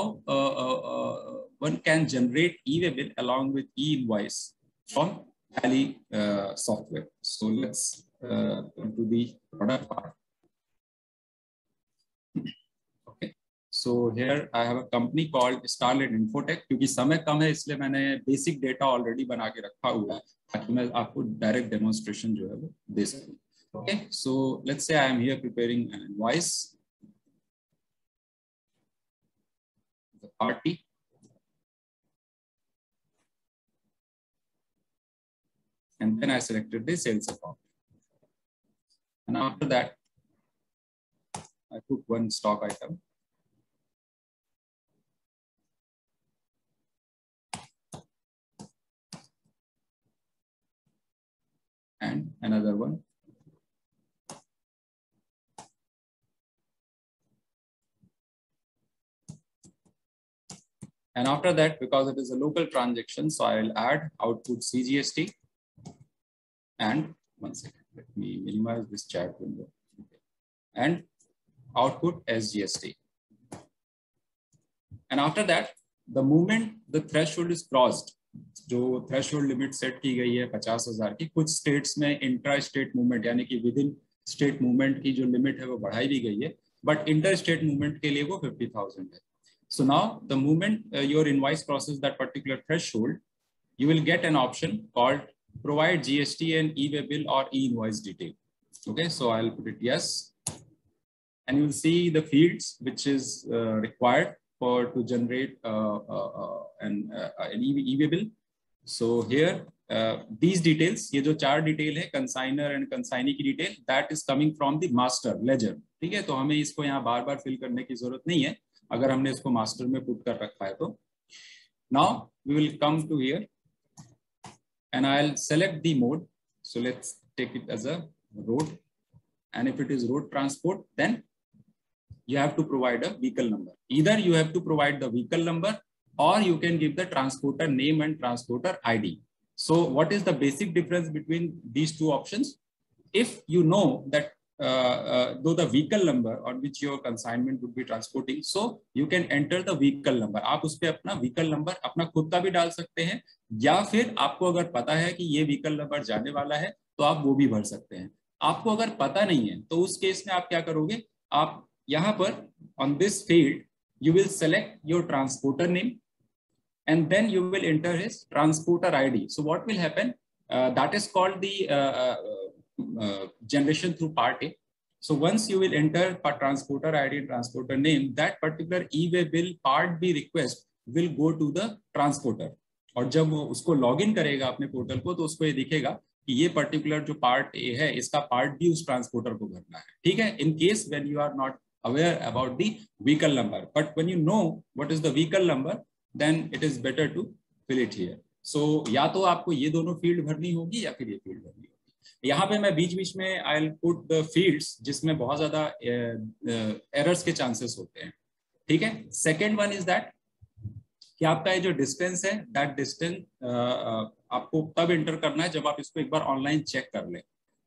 one can generate e-waybill along with e-invoice from Tally software. So let's go to the product part. Okay. So here I have a company called Starlit Infotech. क्योंकि समय कम है इसलिए मैंने basic data already बना के रखा हुआ है ताकि मैं आपको डायरेक्ट डेमोन्स्ट्रेशन जो है वो दे सकूं. Okay. So let's say I am here preparing an invoice. The party. And then I selected the sales account. And after that, I put one stock item. And another one. And after that, because it is a local transaction, so I will add output CGST. And one second, let me minimize this chat window. And output SGST. And after that, the moment the threshold is crossed, जो threshold limit set की गई है 50,000 की, कुछ states में intra state movement यानी कि with in state movement की जो लिमिट है वो बढ़ाई भी गई है, बट इंटर स्टेट मूवमेंट के लिए वो 50,000 है. So now the moment your invoice crosses that particular threshold, you will get an option called provide GST and e-waybill or e-invoice detail. Okay, so I'll put it yes, and you will see the fields which is required to generate an e-waybill. So here these details, ये जो चार detail है, consigner and consignee की detail, that is coming from the master ledger. ठीक है, तो हमें इसको यहाँ बार बार फिल करने की जरूरत नहीं है अगर हमने इसको मास्टर में पुट कर रखा है तो. Now we will come to here and I'll select the mode. So let's take it as a road, and if it is road transport, then you have to provide a vehicle number. Either you have to provide the vehicle number or you can give the transporter name and transporter ID. So what is the basic difference between these two options? If you know that though the vehicle number on which your consignment would be transporting, so you can enter the vehicle number. आप उस पे अपना vehicle number अपना खुद का भी डाल सकते हैं, या फिर आपको अगर पता है कि ये vehicle number जाने वाला है तो आप वो भी भर सकते हैं. आपको अगर पता नहीं है तो उस केस में आप क्या करोगे, आप यहाँ पर on this field you will select your transporter name and then you will enter his transporter ID. So what will happen? That is called the generation through part A. So once you will enter transporter ID and transporter name, that particular e-waybill part B request will go to the transporter. और जब वो उसको login करेगा अपने portal को तो उसको ये दिखेगा कि ये पर्टिकुलर जो पार्ट ए है इसका पार्ट बी उस ट्रांसपोर्टर को भरना है. ठीक है, in case when you are not aware about the vehicle number, but when you know what is the vehicle number, then it is better to fill it here. So या तो आपको ये दोनों फील्ड भरनी होगी या फिर ये फील्ड भरनी होगी. यहाँ पे मैं बीच बीच में I'll put the fields जिसमें बहुत ज्यादा errors के chances होते हैं. ठीक है. Second one is that कि आपका ये जो डिस्टेंस है, that distance आपको तब एंटर करना है जब आप इसको एक बार ऑनलाइन चेक कर लें.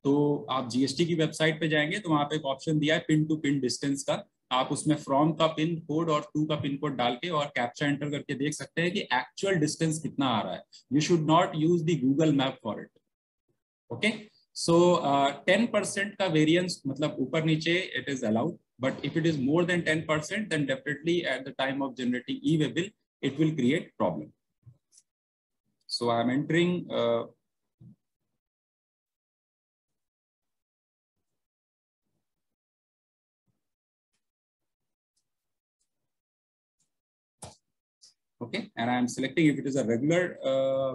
तो आप जीएसटी की वेबसाइट पे जाएंगे तो वहां पे एक ऑप्शन दिया है पिन टू पिन डिस्टेंस का. आप उसमें फ्रॉम का पिन कोड और टू का पिन कोड डाल के और कैप्चा एंटर करके देख सकते हैं कि एक्चुअल डिस्टेंस कितना आ रहा है. You should not use the Google map for it. Okay, so 10% का वेरिएंस मतलब ऊपर नीचे it is allowed, but if it is more than 10% then definitely at the time of generating e-waybill it will create problem. So I am entering okay, and I am selecting if it is a regular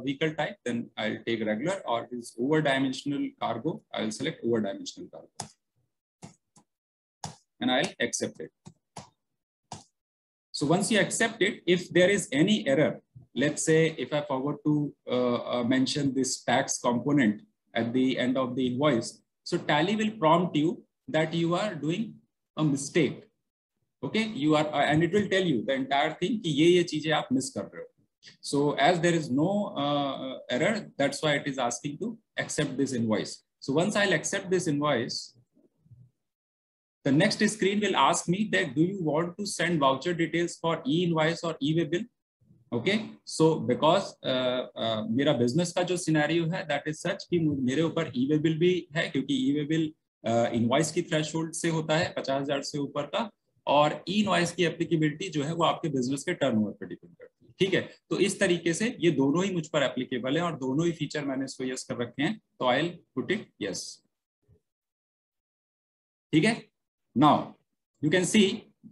vehicle type, then I'll take regular, or if it's over dimensional cargo, I'll select over dimensional cargo and I'll accept it. So once you accept it, if there is any error, let's say if I forgot to mention this tax component at the end of the invoice, so Tally will prompt you that you are doing a mistake. Okay, you are, and it will tell you the entire thing कि ये चीजें आप miss कर रहे हो. So as there is no error, that's why it is asking to accept this invoice. So once I'll accept this invoice, the next screen will ask me that do you want to send voucher details for e-invoice or e-waybill? Okay, so because मेरा business का जो scenario है that is such कि मेरे ऊपर e-waybill भी है, क्योंकि e-waybill invoice की threshold से होता है 50,000 से ऊपर का, और e-invoice की एप्लीकेबिलिटी जो है वो आपके बिजनेस के टर्नओवर पर डिपेंड करती है. ठीक है, तो इस तरीके से ये दोनों ही मुझ पर एप्लीकेबल है और दोनों ही फीचर मैंने इसको यस कर रखे हैं, तो I will put it yes. ठीक है, now you can see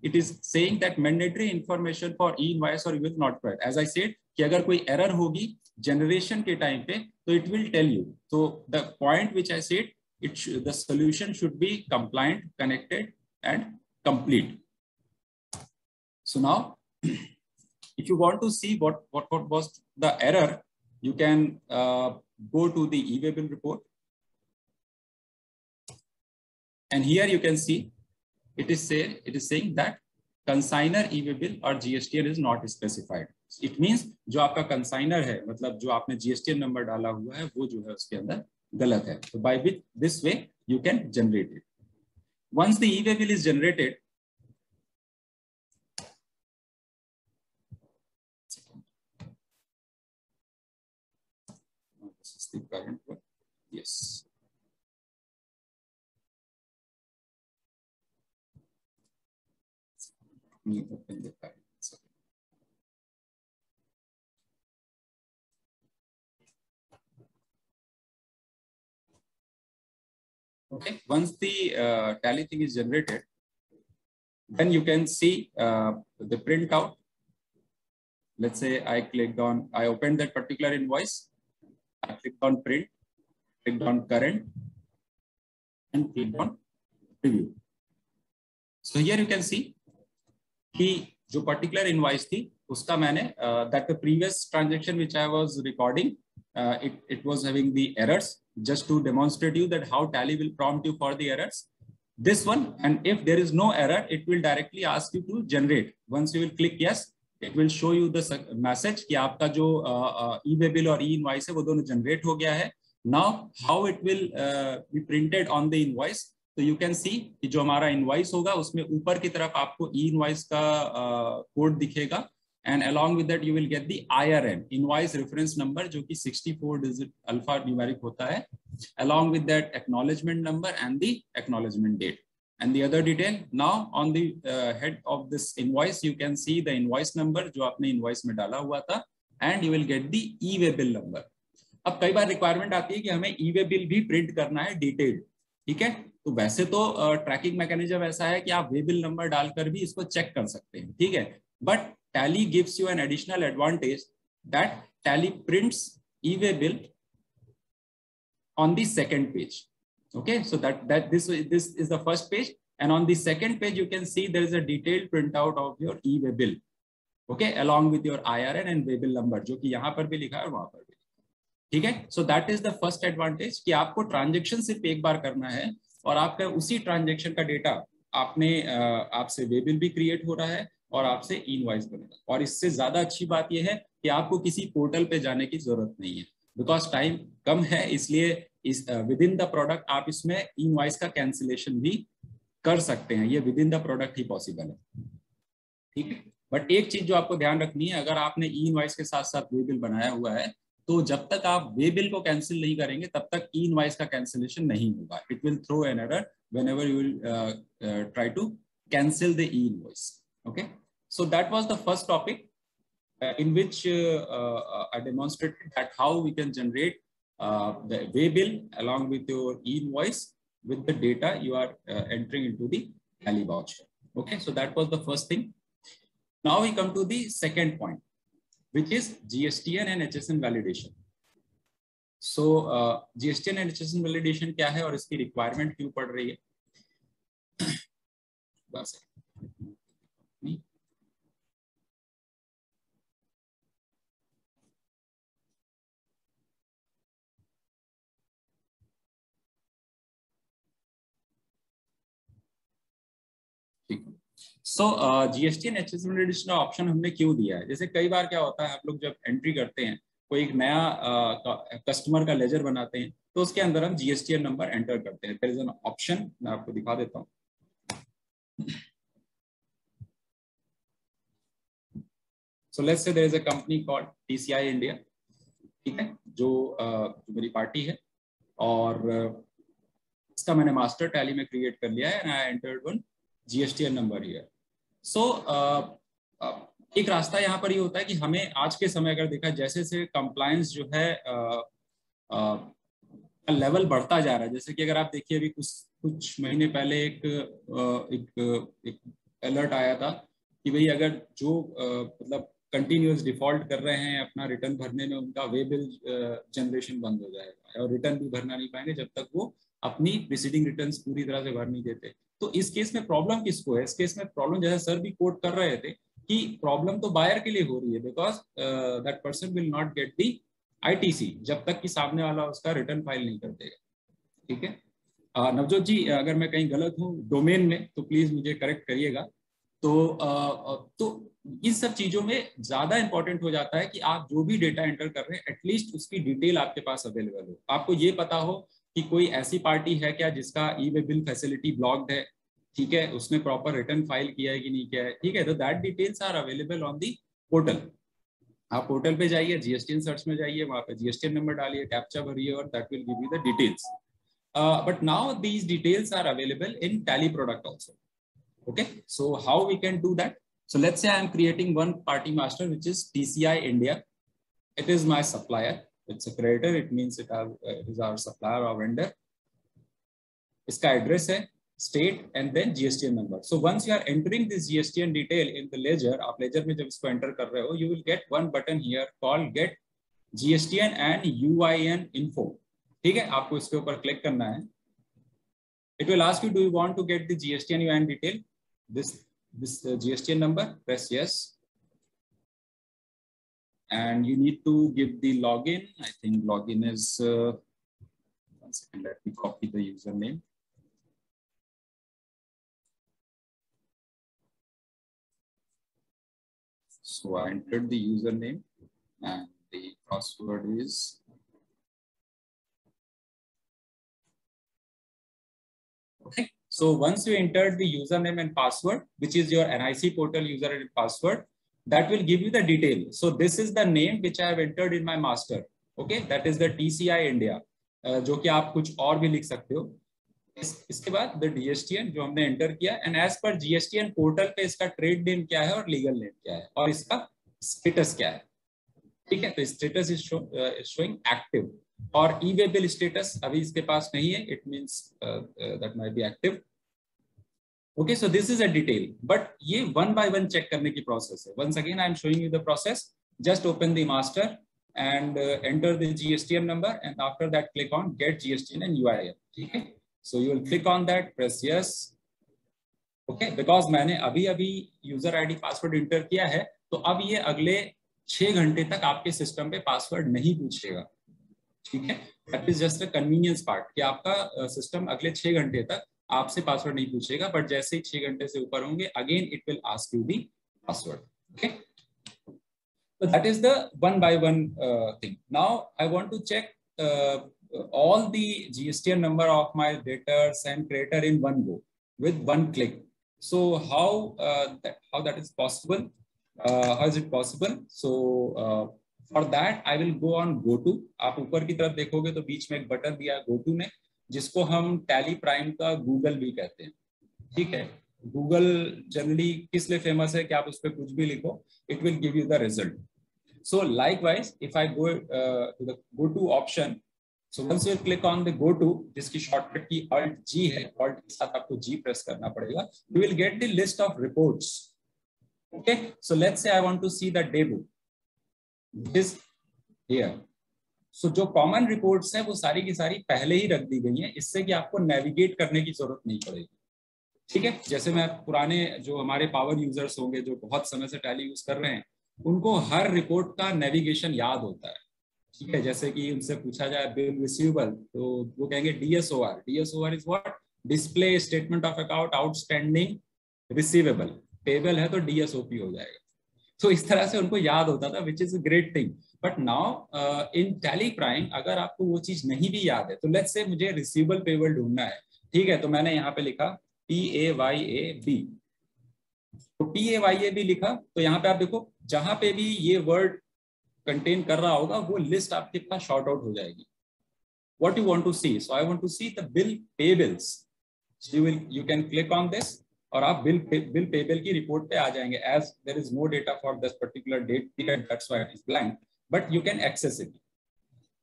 it is saying that mandatory information for e-invoice or e-waybill not provided. As I said कि अगर कोई एरर होगी जनरेशन के टाइम पे तो it will tell you. So the point which I said, the solution should be compliant, connected and complete. So now if you want to see what was the error, you can go to the e-waybill report, and here you can see it is saying that consignor e-waybill or GSTN is not specified. It means जो आपका consignor है, मतलब जो आपने GSTN number डाला हुआ है वो जो है उसके अंदर गलत है. So by this way you can generate it. Once the e-waybill is generated, this is the current one. Yes. Open the current. Okay, once the tally thing is generated, then you can see the printout. Let's say I opened that particular invoice, I clicked on print, clicked on current, and clicked on preview. So here you can see कि जो particular invoice थी उसका मैंने that the previous transaction which I was recording, it was having the errors. Just to demonstrate you that how Tally will prompt you for the errors. This one, and if there is no error, it will directly ask you to generate. Once you will click yes, it will show you the message कि आपका जो e-waybill और e-invoice है वो दोनों generate हो गया है. Now how it will be printed on the invoice? तो you can see कि जो हमारा invoice होगा उसमें ऊपर की तरफ आपको e-invoice का कोड दिखेगा. And along with that, you will get the IRN, invoice reference number, जो कि 64-digit alpha numeric होता है. Along with that, acknowledgement number and the acknowledgement date. And the other detail, now on the head of this invoice, you can see the invoice number जो आपने invoice में डाला हुआ था, and you will get the e-waybill number. अब कई बार requirement आती है कि हमें e-waybill भी print करना है detailed, ठीक है? तो वैसे तो tracking mechanism ऐसा है कि आप waybill number डालकर भी इसको check कर सकते हैं, ठीक है? But Tally gives you an additional advantage that Tally prints e-waybill on the second page. Okay, so this is the first page, and on the second page you can see there is a detailed printout of your e-waybill. Okay, along with your IRN and waybill number, जो कि यहाँ पर भी लिखा है और वहाँ पर भी, ठीक है? So that is the first advantage कि आपको transaction सिर्फ एक बार करना है और आपका उसी transaction का data आपसे waybill भी create हो रहा है और आपसे इनवॉइस बनेगा. और इससे ज्यादा अच्छी बात यह है कि आपको किसी पोर्टल पे जाने की जरूरत नहीं है, बिकॉज टाइम कम है, इसलिए विद इन द प्रोडक्ट आप इसमें इनवॉइस का कैंसिलेशन भी कर सकते हैं, ये with in the product he possible है, ठीक है। बट एक चीज जो आपको ध्यान रखनी है, अगर आपने ई इनवॉइस के साथ साथ वे बिल बनाया हुआ है, तो जब तक आप वे बिल को कैंसिल नहीं करेंगे तब तक ई इनवॉइस का कैंसिलेशन नहीं होगा। It will throw an error whenever you will try to cancel the e invoice. Okay, so that was the first topic in which I demonstrated that how we can generate the way bill along with your e-invoice with the data you are entering into the Tally voucher. Okay, so that was the first thing. Now we come to the second point, which is GSTN and HSN validation. So GSTN and HSN validation क्या है और इसकी requirement क्यों पड़ रही है? बस so GST and HSN validation option हमने क्यों दिया है? जैसे कई बार क्या होता है, आप लोग जब एंट्री करते हैं, कोई एक नया कस्टमर का लेजर बनाते हैं, तो उसके अंदर हम जीएसटीएन नंबर एंटर करते हैं। देयर इज एन ऑप्शन, मैं आपको दिखा देता हूँ। So let's say there is a company called TCI India, ठीक है, जो मेरी पार्टी है, और इसका मैंने मास्टर टैली में क्रिएट कर लिया है and I entered one GSTN number here. So एक रास्ता यहाँ पर ये होता है कि हमें आज के समय अगर देखा, जैसे से कंप्लायंस जो है लेवल बढ़ता जा रहा है, जैसे कि अगर आप देखिए अभी कुछ महीने पहले एक अलर्ट आया था कि भाई अगर जो मतलब कंटिन्यूअस डिफॉल्ट कर रहे हैं अपना रिटर्न भरने में, उनका वे बिल जनरेशन बंद हो जाएगा और रिटर्न भी भरना नहीं पाएंगे जब तक वो अपनी प्रीसीडिंग रिटर्न्स पूरी तरह से भर नहीं देते। तो इस केस में प्रॉब्लम किसको है? इस केस में प्रॉब्लम, जैसे सर भी कोट कर रहे थे, कि प्रॉब्लम तो बायर के लिए हो रही है, because that person will not get the ITC जब तक कि सामने वाला उसका रिटर्न फाइल नहीं कर देगा, ठीक है। नवजोत जी, अगर मैं कहीं गलत हूँ डोमेन में तो प्लीज मुझे करेक्ट करिएगा। तो इन सब चीजों में ज्यादा इंपॉर्टेंट हो जाता है कि आप जो भी डेटा एंटर कर रहे हैं एटलीस्ट उसकी डिटेल आपके पास अवेलेबल हो, आपको ये पता हो कि कोई ऐसी पार्टी है क्या जिसका ई वे बिल फैसिलिटी ब्लॉक्ड है, ठीक है, उसने प्रॉपर रिटर्न फाइल किया है कि नहीं किया है, ठीक है। तो that details are available on the portal. आप पोर्टल पे जाइए, जीएसटीएन सर्च में जाइए, वहां पे जीएसटीएन नंबर डालिए, कैप्चा भरिए और that will give you the details. But now these details are available in Tally product also. Okay, so how we can do that? So let's say I am creating one party master which is TCI India. It is my supplier. It's a creditor. It means it is our supplier or vendor. इसका address है, state and then GSTN number. So once you are entering this GSTN detail in the ledger, आप ledger में जब इसको enter कर रहे हो, you will get one button here called Get GSTN and UIN Info. ठीक है, आपको इसके ऊपर click करना है. It will ask you, do you want to get the GSTN UIN detail? This GSTN number, press yes, and you need to give the login. I think login is one second, let me copy the username. So I entered the username and the password is okay. So once you entered the username and password, which is your NIC portal user and password, that will give you the detail. So this is the name which I have entered in my master. Okay, that is the TCI India. जो कि आप कुछ और भी लिख सकते हो। इसके बाद the GSTN जो हमने एंटर किया, and as per GSTN portal पे इसका ट्रेड नेम क्या है और लीगल नेम क्या है और इसका स्टेटस क्या है, ठीक है। तो स्टेटस इज शोइंग एक्टिव और ई वे बिल स्टेटस अभी इसके पास नहीं है, it means that might be active. Okay, so this is a detail, but ये वन बाय वन चेक करने की प्रोसेस है। Once again I am showing you the process. Just open the master and enter the GSTN number and after that click on get GSTN and UIN, ठीक है। So you will click on that, press yes. Okay, because मैंने अभी user ID password inter किया है, तो अब ये अगले 6 घंटे तक आपके सिस्टम पे पासवर्ड नहीं पूछेगा, ठीक है। That is just a convenience part कि आपका सिस्टम अगले 6 घंटे तक आपसे पासवर्ड नहीं पूछेगा, बट जैसे ही 6 घंटे से ऊपर होंगे again it will ask you the password. Okay, so that is the one by one thing. Now I want to check all the GSTN number of my debtors and creditor in one go. with one click. So how that is possible? How is it possible? So for that I will go on GoTo. आप ऊपर की तरफ देखोगे तो बीच में एक button दिया है GoTo ने, जिसको हम टैली प्राइम का गूगल भी कहते हैं, ठीक है। गूगल जनरली किस लिए फेमस है कि आप उस पर कुछ भी लिखो, it will give you the result. So likewise, if I go to the GoTo option, so once you click on the GoTo, जिसकी शॉर्टकट की Alt G है, Alt के साथ आपको G प्रेस करना पड़ेगा, you will get the list of reports. Okay, so let's say I want to see the day book. This here. So जो common reports हैं वो सारी की सारी पहले ही रख दी गई हैं, इससे कि आपको नेविगेट करने की जरूरत नहीं पड़ेगी, ठीक है। जैसे मैं पुराने जो हमारे पावर यूजर्स होंगे जो बहुत समय से टैली यूज कर रहे हैं, उनको हर रिपोर्ट का नेविगेशन याद होता है, ठीक है। जैसे कि उनसे पूछा जाए बिल रिसीवेबल, तो वो कहेंगे DSOR. DSOR is what? Display statement of account outstanding receivable. Payable है तो DSOP हो जाएगा. तो इस तरह से उनको याद होता था, which is a great thing. But now in tally prime अगर आपको वो चीज नहीं भी याद है, तो लेट्स से मुझे रिसीवेबल पेबल ढूंढना है, ठीक है, तो मैंने यहाँ पे लिखा PAYAB. तो PAYAB लिखा, तो यहाँ पे आप देखो जहां पे भी ये वर्ड कंटेन कर रहा होगा वो लिस्ट आपके पास शॉर्ट आउट हो जाएगी. What you want to see? So I want to see the bill payables. So you can click on this और आप bill payable की रिपोर्ट पे आ जाएंगे. As there is no data for this particular date period, that's why it is blank. But you can access it.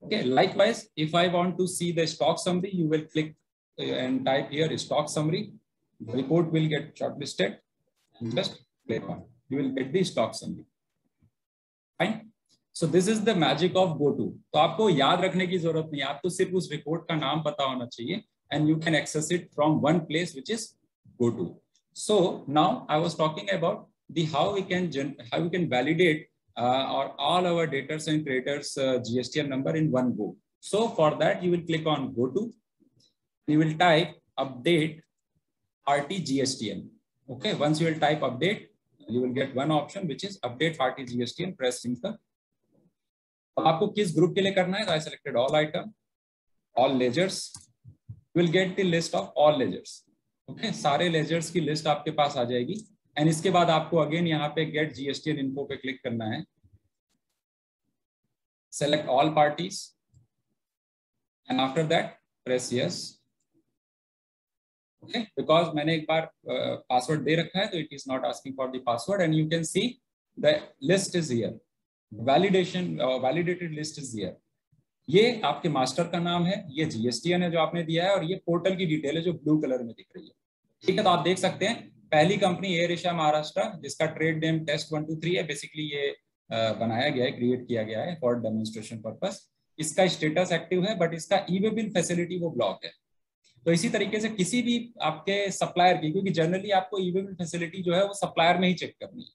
Okay. Likewise, if I want to see the stock summary, you will click and type here stock summary. The report will get shortlisted. Just click on. You will get the stock summary. Fine. So this is the magic of GoTo. तो आपको याद रखने की जरूरत नहीं है, आपको सिर्फ उस रिपोर्ट का नाम पता होना चाहिए, and you can access it from one place, which is GoTo. So now I was talking about the how we can validate or all our debtors and creditors GSTN number in one go. So for that you will click on GoTo. You will type update RT GSTN. Okay. Once you will type update, you will get one option which is update RT GSTN. Press enter. आपको किस group के लिए करना है? I selected all item, all ledgers. You will get the list of all ledgers. Okay, सारे ledgers की list आपके पास आ जाएगी. एंड इसके बाद आपको अगेन यहाँ पे get GSTN info पे क्लिक करना है. Select all parties and after that press yes. Okay, because मैंने एक बार पासवर्ड दे रखा है तो it is not asking for the password and you can see the list is here. validated list is here. ये आपके master का नाम है, ये GSTN है जो आपने दिया है और ये पोर्टल की डिटेल है जो ब्लू कलर में दिख रही है, ठीक है। तो आप देख सकते हैं पहली कंपनी एयर एशिया महाराष्ट्र, जिसका ट्रेड नेम टेस्ट 123 है. बेसिकली ये बनाया गया है, क्रिएट किया गया है फॉर डेमोन्स्ट्रेशन पर्पस. इसका स्टेटस एक्टिव है बट इसका ई-वे बिल फैसिलिटी वो ब्लॉक है. तो इसी तरीके से किसी भी आपके सप्लायर की, क्योंकि जनरली आपको ई-वे बिल फैसिलिटी जो है वो सप्लायर में ही चेक करनी है,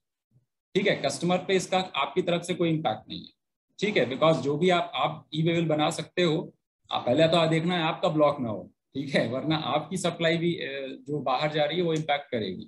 ठीक है, कस्टमर पे इसका आपकी तरफ से कोई इम्पैक्ट नहीं है, ठीक है। बिकॉज जो भी आप ई-वे बिल बना सकते हो, आप पहले तो देखना है आपका ब्लॉक ना हो, ठीक है, वरना आपकी सप्लाई भी जो बाहर जा रही है वो इम्पैक्ट करेगी.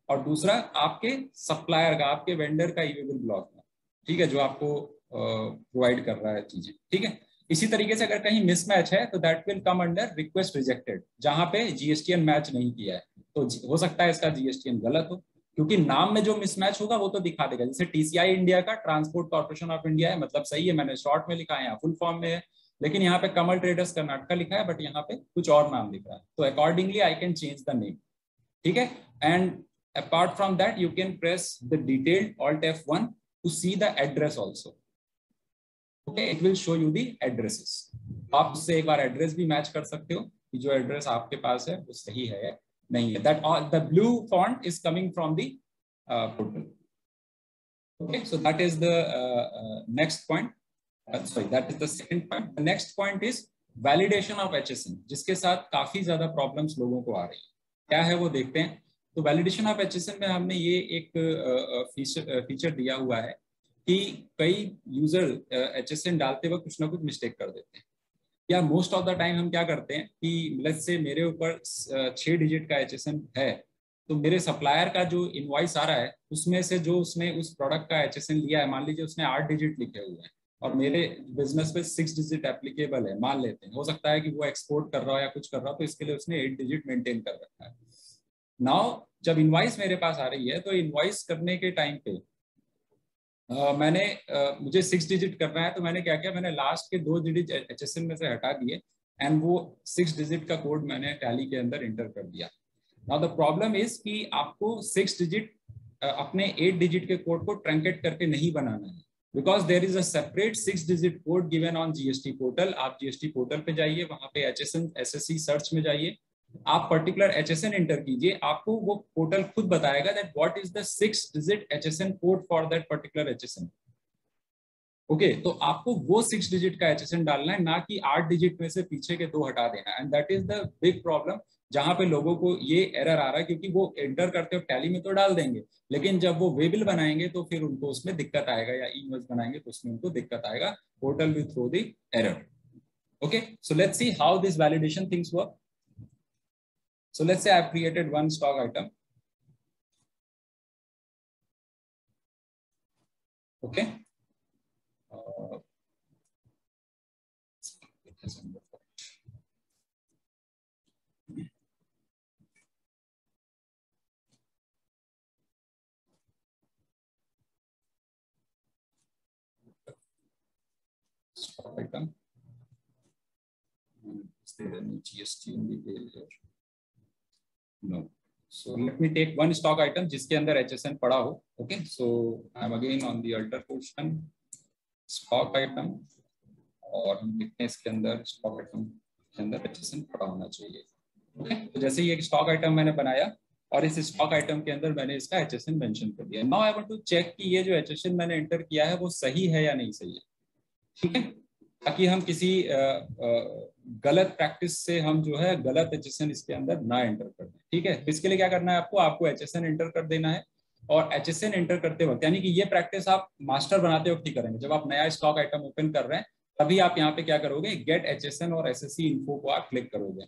और दूसरा आपके सप्लायर का, आपके वेंडर का ई-वे बिल ब्लॉक ना, ठीक है, जो आपको प्रोवाइड कर रहा है चीजें, ठीक है. इसी तरीके से अगर कहीं मिसमैच है तो that will come under request rejected, जहां पे GSTN मैच नहीं किया है. तो हो सकता है इसका GSTN गलत हो, क्योंकि नाम में जो मिसमैच होगा वो तो दिखा देगा. जैसे TCI इंडिया का ट्रांसपोर्ट कॉर्पोरेशन ऑफ इंडिया है, मतलब सही है, मैंने शॉर्ट में लिखा है, यहाँ फुल फॉर्म में है, लेकिन यहाँ पे कमल ट्रेडर्स कर्नाटका लिखा है, बट यहाँ पे कुछ और नाम लिख रहा है. तो accordingly I can change the name, ठीक है. And apart from that you can press the detailed Alt F1 to see the address also. Okay, it will show you the addresses. आप उससे एक बार एड्रेस भी मैच कर सकते हो कि जो एड्रेस आपके पास है वो सही है नहीं है. That the blue font is coming from the portal. Okay, so that is the next point. Sorry, that is the second point. The next point is validation of HSN, जिसके साथ काफी ज्यादा प्रॉब्लम्स लोगों को आ रही है. क्या है वो देखते हैं. तो वैलिडेशन ऑफ HSN में हमने ये एक फीचर दिया हुआ है कि कई यूजर HSN डालते वक्त कुछ ना कुछ मिस्टेक कर देते हैं, या मोस्ट ऑफ द टाइम हम क्या करते हैं कि लेट्स से मेरे ऊपर 6 डिजिट का HSN है, तो मेरे सप्लायर का जो इनवॉइस आ रहा है उसमें से जो उसने उस प्रोडक्ट का HSN लिया है, मान लीजिए उसने 8 डिजिट लिखे हुए हैं और मेरे बिजनेस पे 6 डिजिट एप्लीकेबल है, मान लेते हैं. हो सकता है कि वो एक्सपोर्ट कर रहा हो या कुछ कर रहा हो, तो इसके लिए उसने 8 डिजिट मेंटेन कर रखा है. नाउ जब इनवाइस मेरे पास आ रही है तो इनवाइस करने के टाइम पे मुझे 6 डिजिट करना है, तो मैंने क्या किया, मैंने लास्ट के 2 डिजिट HSN में से हटा दिए एंड वो 6 डिजिट का कोड मैंने टैली के अंदर इंटर कर दिया। नाउ द प्रॉब्लम इज कि आपको 6 डिजिट अपने 8 डिजिट के कोड को ट्रंकेट करके नहीं बनाना है, because there is a separate 6 digit code given on GST portal. आप GST पोर्टल पे जाइए, वहां पे HSN SSC सर्च में जाइए, आप पर्टिकुलर HSN इंटर कीजिए, आपको वो पोर्टल खुद बताएगा that what is the 6 digit HSN code for that particular HSN। Okay, तो आपको वो 6 डिजिट का HSN डालना है, ना कि 8 डिजिट में से पीछे के 2 हटा देना। And that is the big problem, जहां पे लोगों को ये एरर आ रहा है, क्योंकि वो एंटर करते हो टैली में तो डाल देंगे, लेकिन जब वो वेबिल बनाएंगे तो फिर उनको उसमें दिक्कत आएगा, या इनवॉइस बनाएंगे तो उसमें उनको दिक्कत आएगा, portal will throw the error. Okay, so let's see how this validation things work. So let's say I've created one stock item. Okay. Stock item. Is there any GST in detail here? No. So let me take one stock item जिसके अंदर HSN पड़ा हो. Okay. So I'm again on the alter portion. Stock item. और हम लिखते हैं इसके अंदर स्टॉक आइटम के अंदर HSN पड़ा होना चाहिए। ओके, तो जैसे ये स्टॉक आइटम मैंने बनाया और इस स्टॉक आइटम के अंदर मैंने इसका HSN मेंशन कर दिया। Now I want to check कि ये जो HSN मैंने एंटर किया है वो सही है या नहीं सही है। ठीक है, ताकि हम किसी गलत प्रैक्टिस से हम जो है गलत HSN इसके अंदर ना एंटर कर दें। ठीक है, तो इसके लिए क्या करना है, आपको HSN एंटर कर देना है। और HSN एंटर करते वक्त, यानी कि ये प्रैक्टिस आप मास्टर बनाते वक्त ही करेंगे। जब आप नया स्टॉक आइटम ओपन कर रहे हैं तभी आप यहाँ पे क्या करोगे, गेट HSN और SSC इन्फो को आप क्लिक करोगे।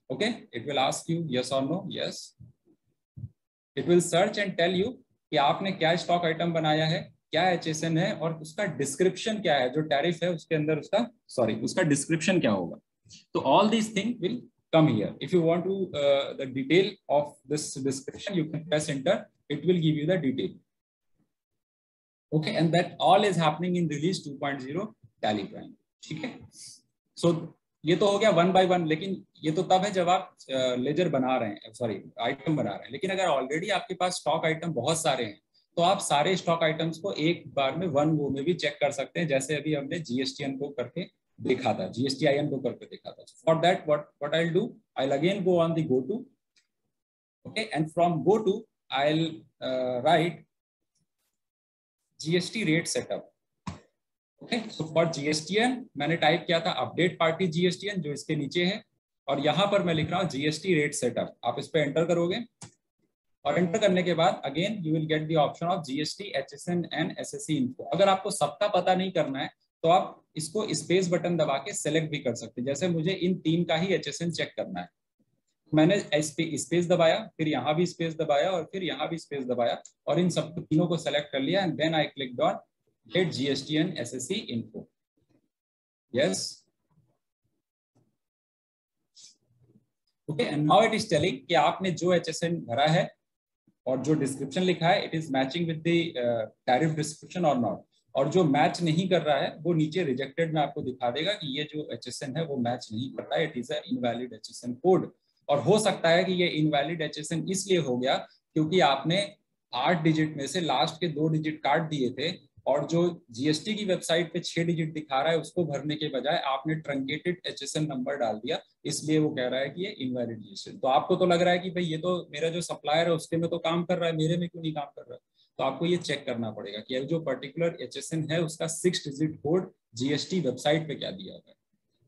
Okay, it will ask you yes और no. Yes, it will search and tell you कि आपने क्या स्टॉक आइटम बनाया है, क्या HSN है और उसका डिस्क्रिप्शन क्या है, जो टैरिफ है उसके अंदर उसका डिस्क्रिप्शन क्या होगा। तो all these thing will come here. If you want to the detail of this description, you can press enter. It will give you the detail. Okay, and that all is happening in release 2.0 Tally Prime. ठीक है, so ये तो हो गया 1 by 1, लेकिन ये तो तब है जब आप लेजर बना रहे हैं, आइटम बना रहे हैं। लेकिन अगर ऑलरेडी आपके पास स्टॉक आइटम बहुत सारे हैं तो आप सारे स्टॉक आइटम्स को एक बार में 1 गो में भी चेक कर सकते हैं, जैसे अभी हमने GSTN को करके देखा था, GSTIN को करके देखा था। For that what I'll do, I'll again go on the go to. Okay, and from go to I'll write GST rate setup. Okay, so for GSTN मैंने टाइप किया था अपडेट पार्टी GSTN जो इसके नीचे है, और यहाँ पर मैं लिख रहा हूँ GST रेट सेटअप। आप इस पे एंटर करोगे और एंटर करने के बाद again you will get the option of GST HSN and SSC info. अगर आपको सबका पता नहीं करना है तो आप इसको स्पेस बटन दबा के सेलेक्ट भी कर सकते हैं। जैसे मुझे इन 3 का ही HSN चेक करना है, मैंने स्पेस दबाया, फिर यहाँ भी स्पेस दबाया और फिर यहाँ भी स्पेस दबाया और इन सब तीनों को सेलेक्ट कर लिया and then I click on get GSTN SSC info. Yes, okay, and now it is telling कि आपने जो HSN भरा है और जो डिस्क्रिप्शन लिखा है it is matching with the tariff description और नॉट। और जो मैच नहीं कर रहा है वो नीचे रिजेक्टेड में आपको दिखा देगा कि ये जो HSN है वो मैच नहीं करता है, it is a invalid HSN code. और हो सकता है कि ये इनवैलिड HSN इसलिए हो गया क्योंकि आपने 8 डिजिट में से लास्ट के 2 डिजिट काट दिए थे और जो GST की वेबसाइट पे 6 डिजिट दिखा रहा है उसको भरने के बजाय आपने ट्रंकेटेड HSN नंबर डाल दिया, इसलिए वो कह रहा है कि ये इनवैलिड GST। तो आपको तो लग रहा है कि भाई ये तो मेरा जो सप्लायर है उसके में तो काम कर रहा है, मेरे में क्यों नहीं काम कर रहा है। तो आपको ये चेक करना पड़ेगा कि जो पर्टिकुलर HSN है उसका 6 डिजिट कोड GST वेबसाइट पे क्या दिया हुआ है।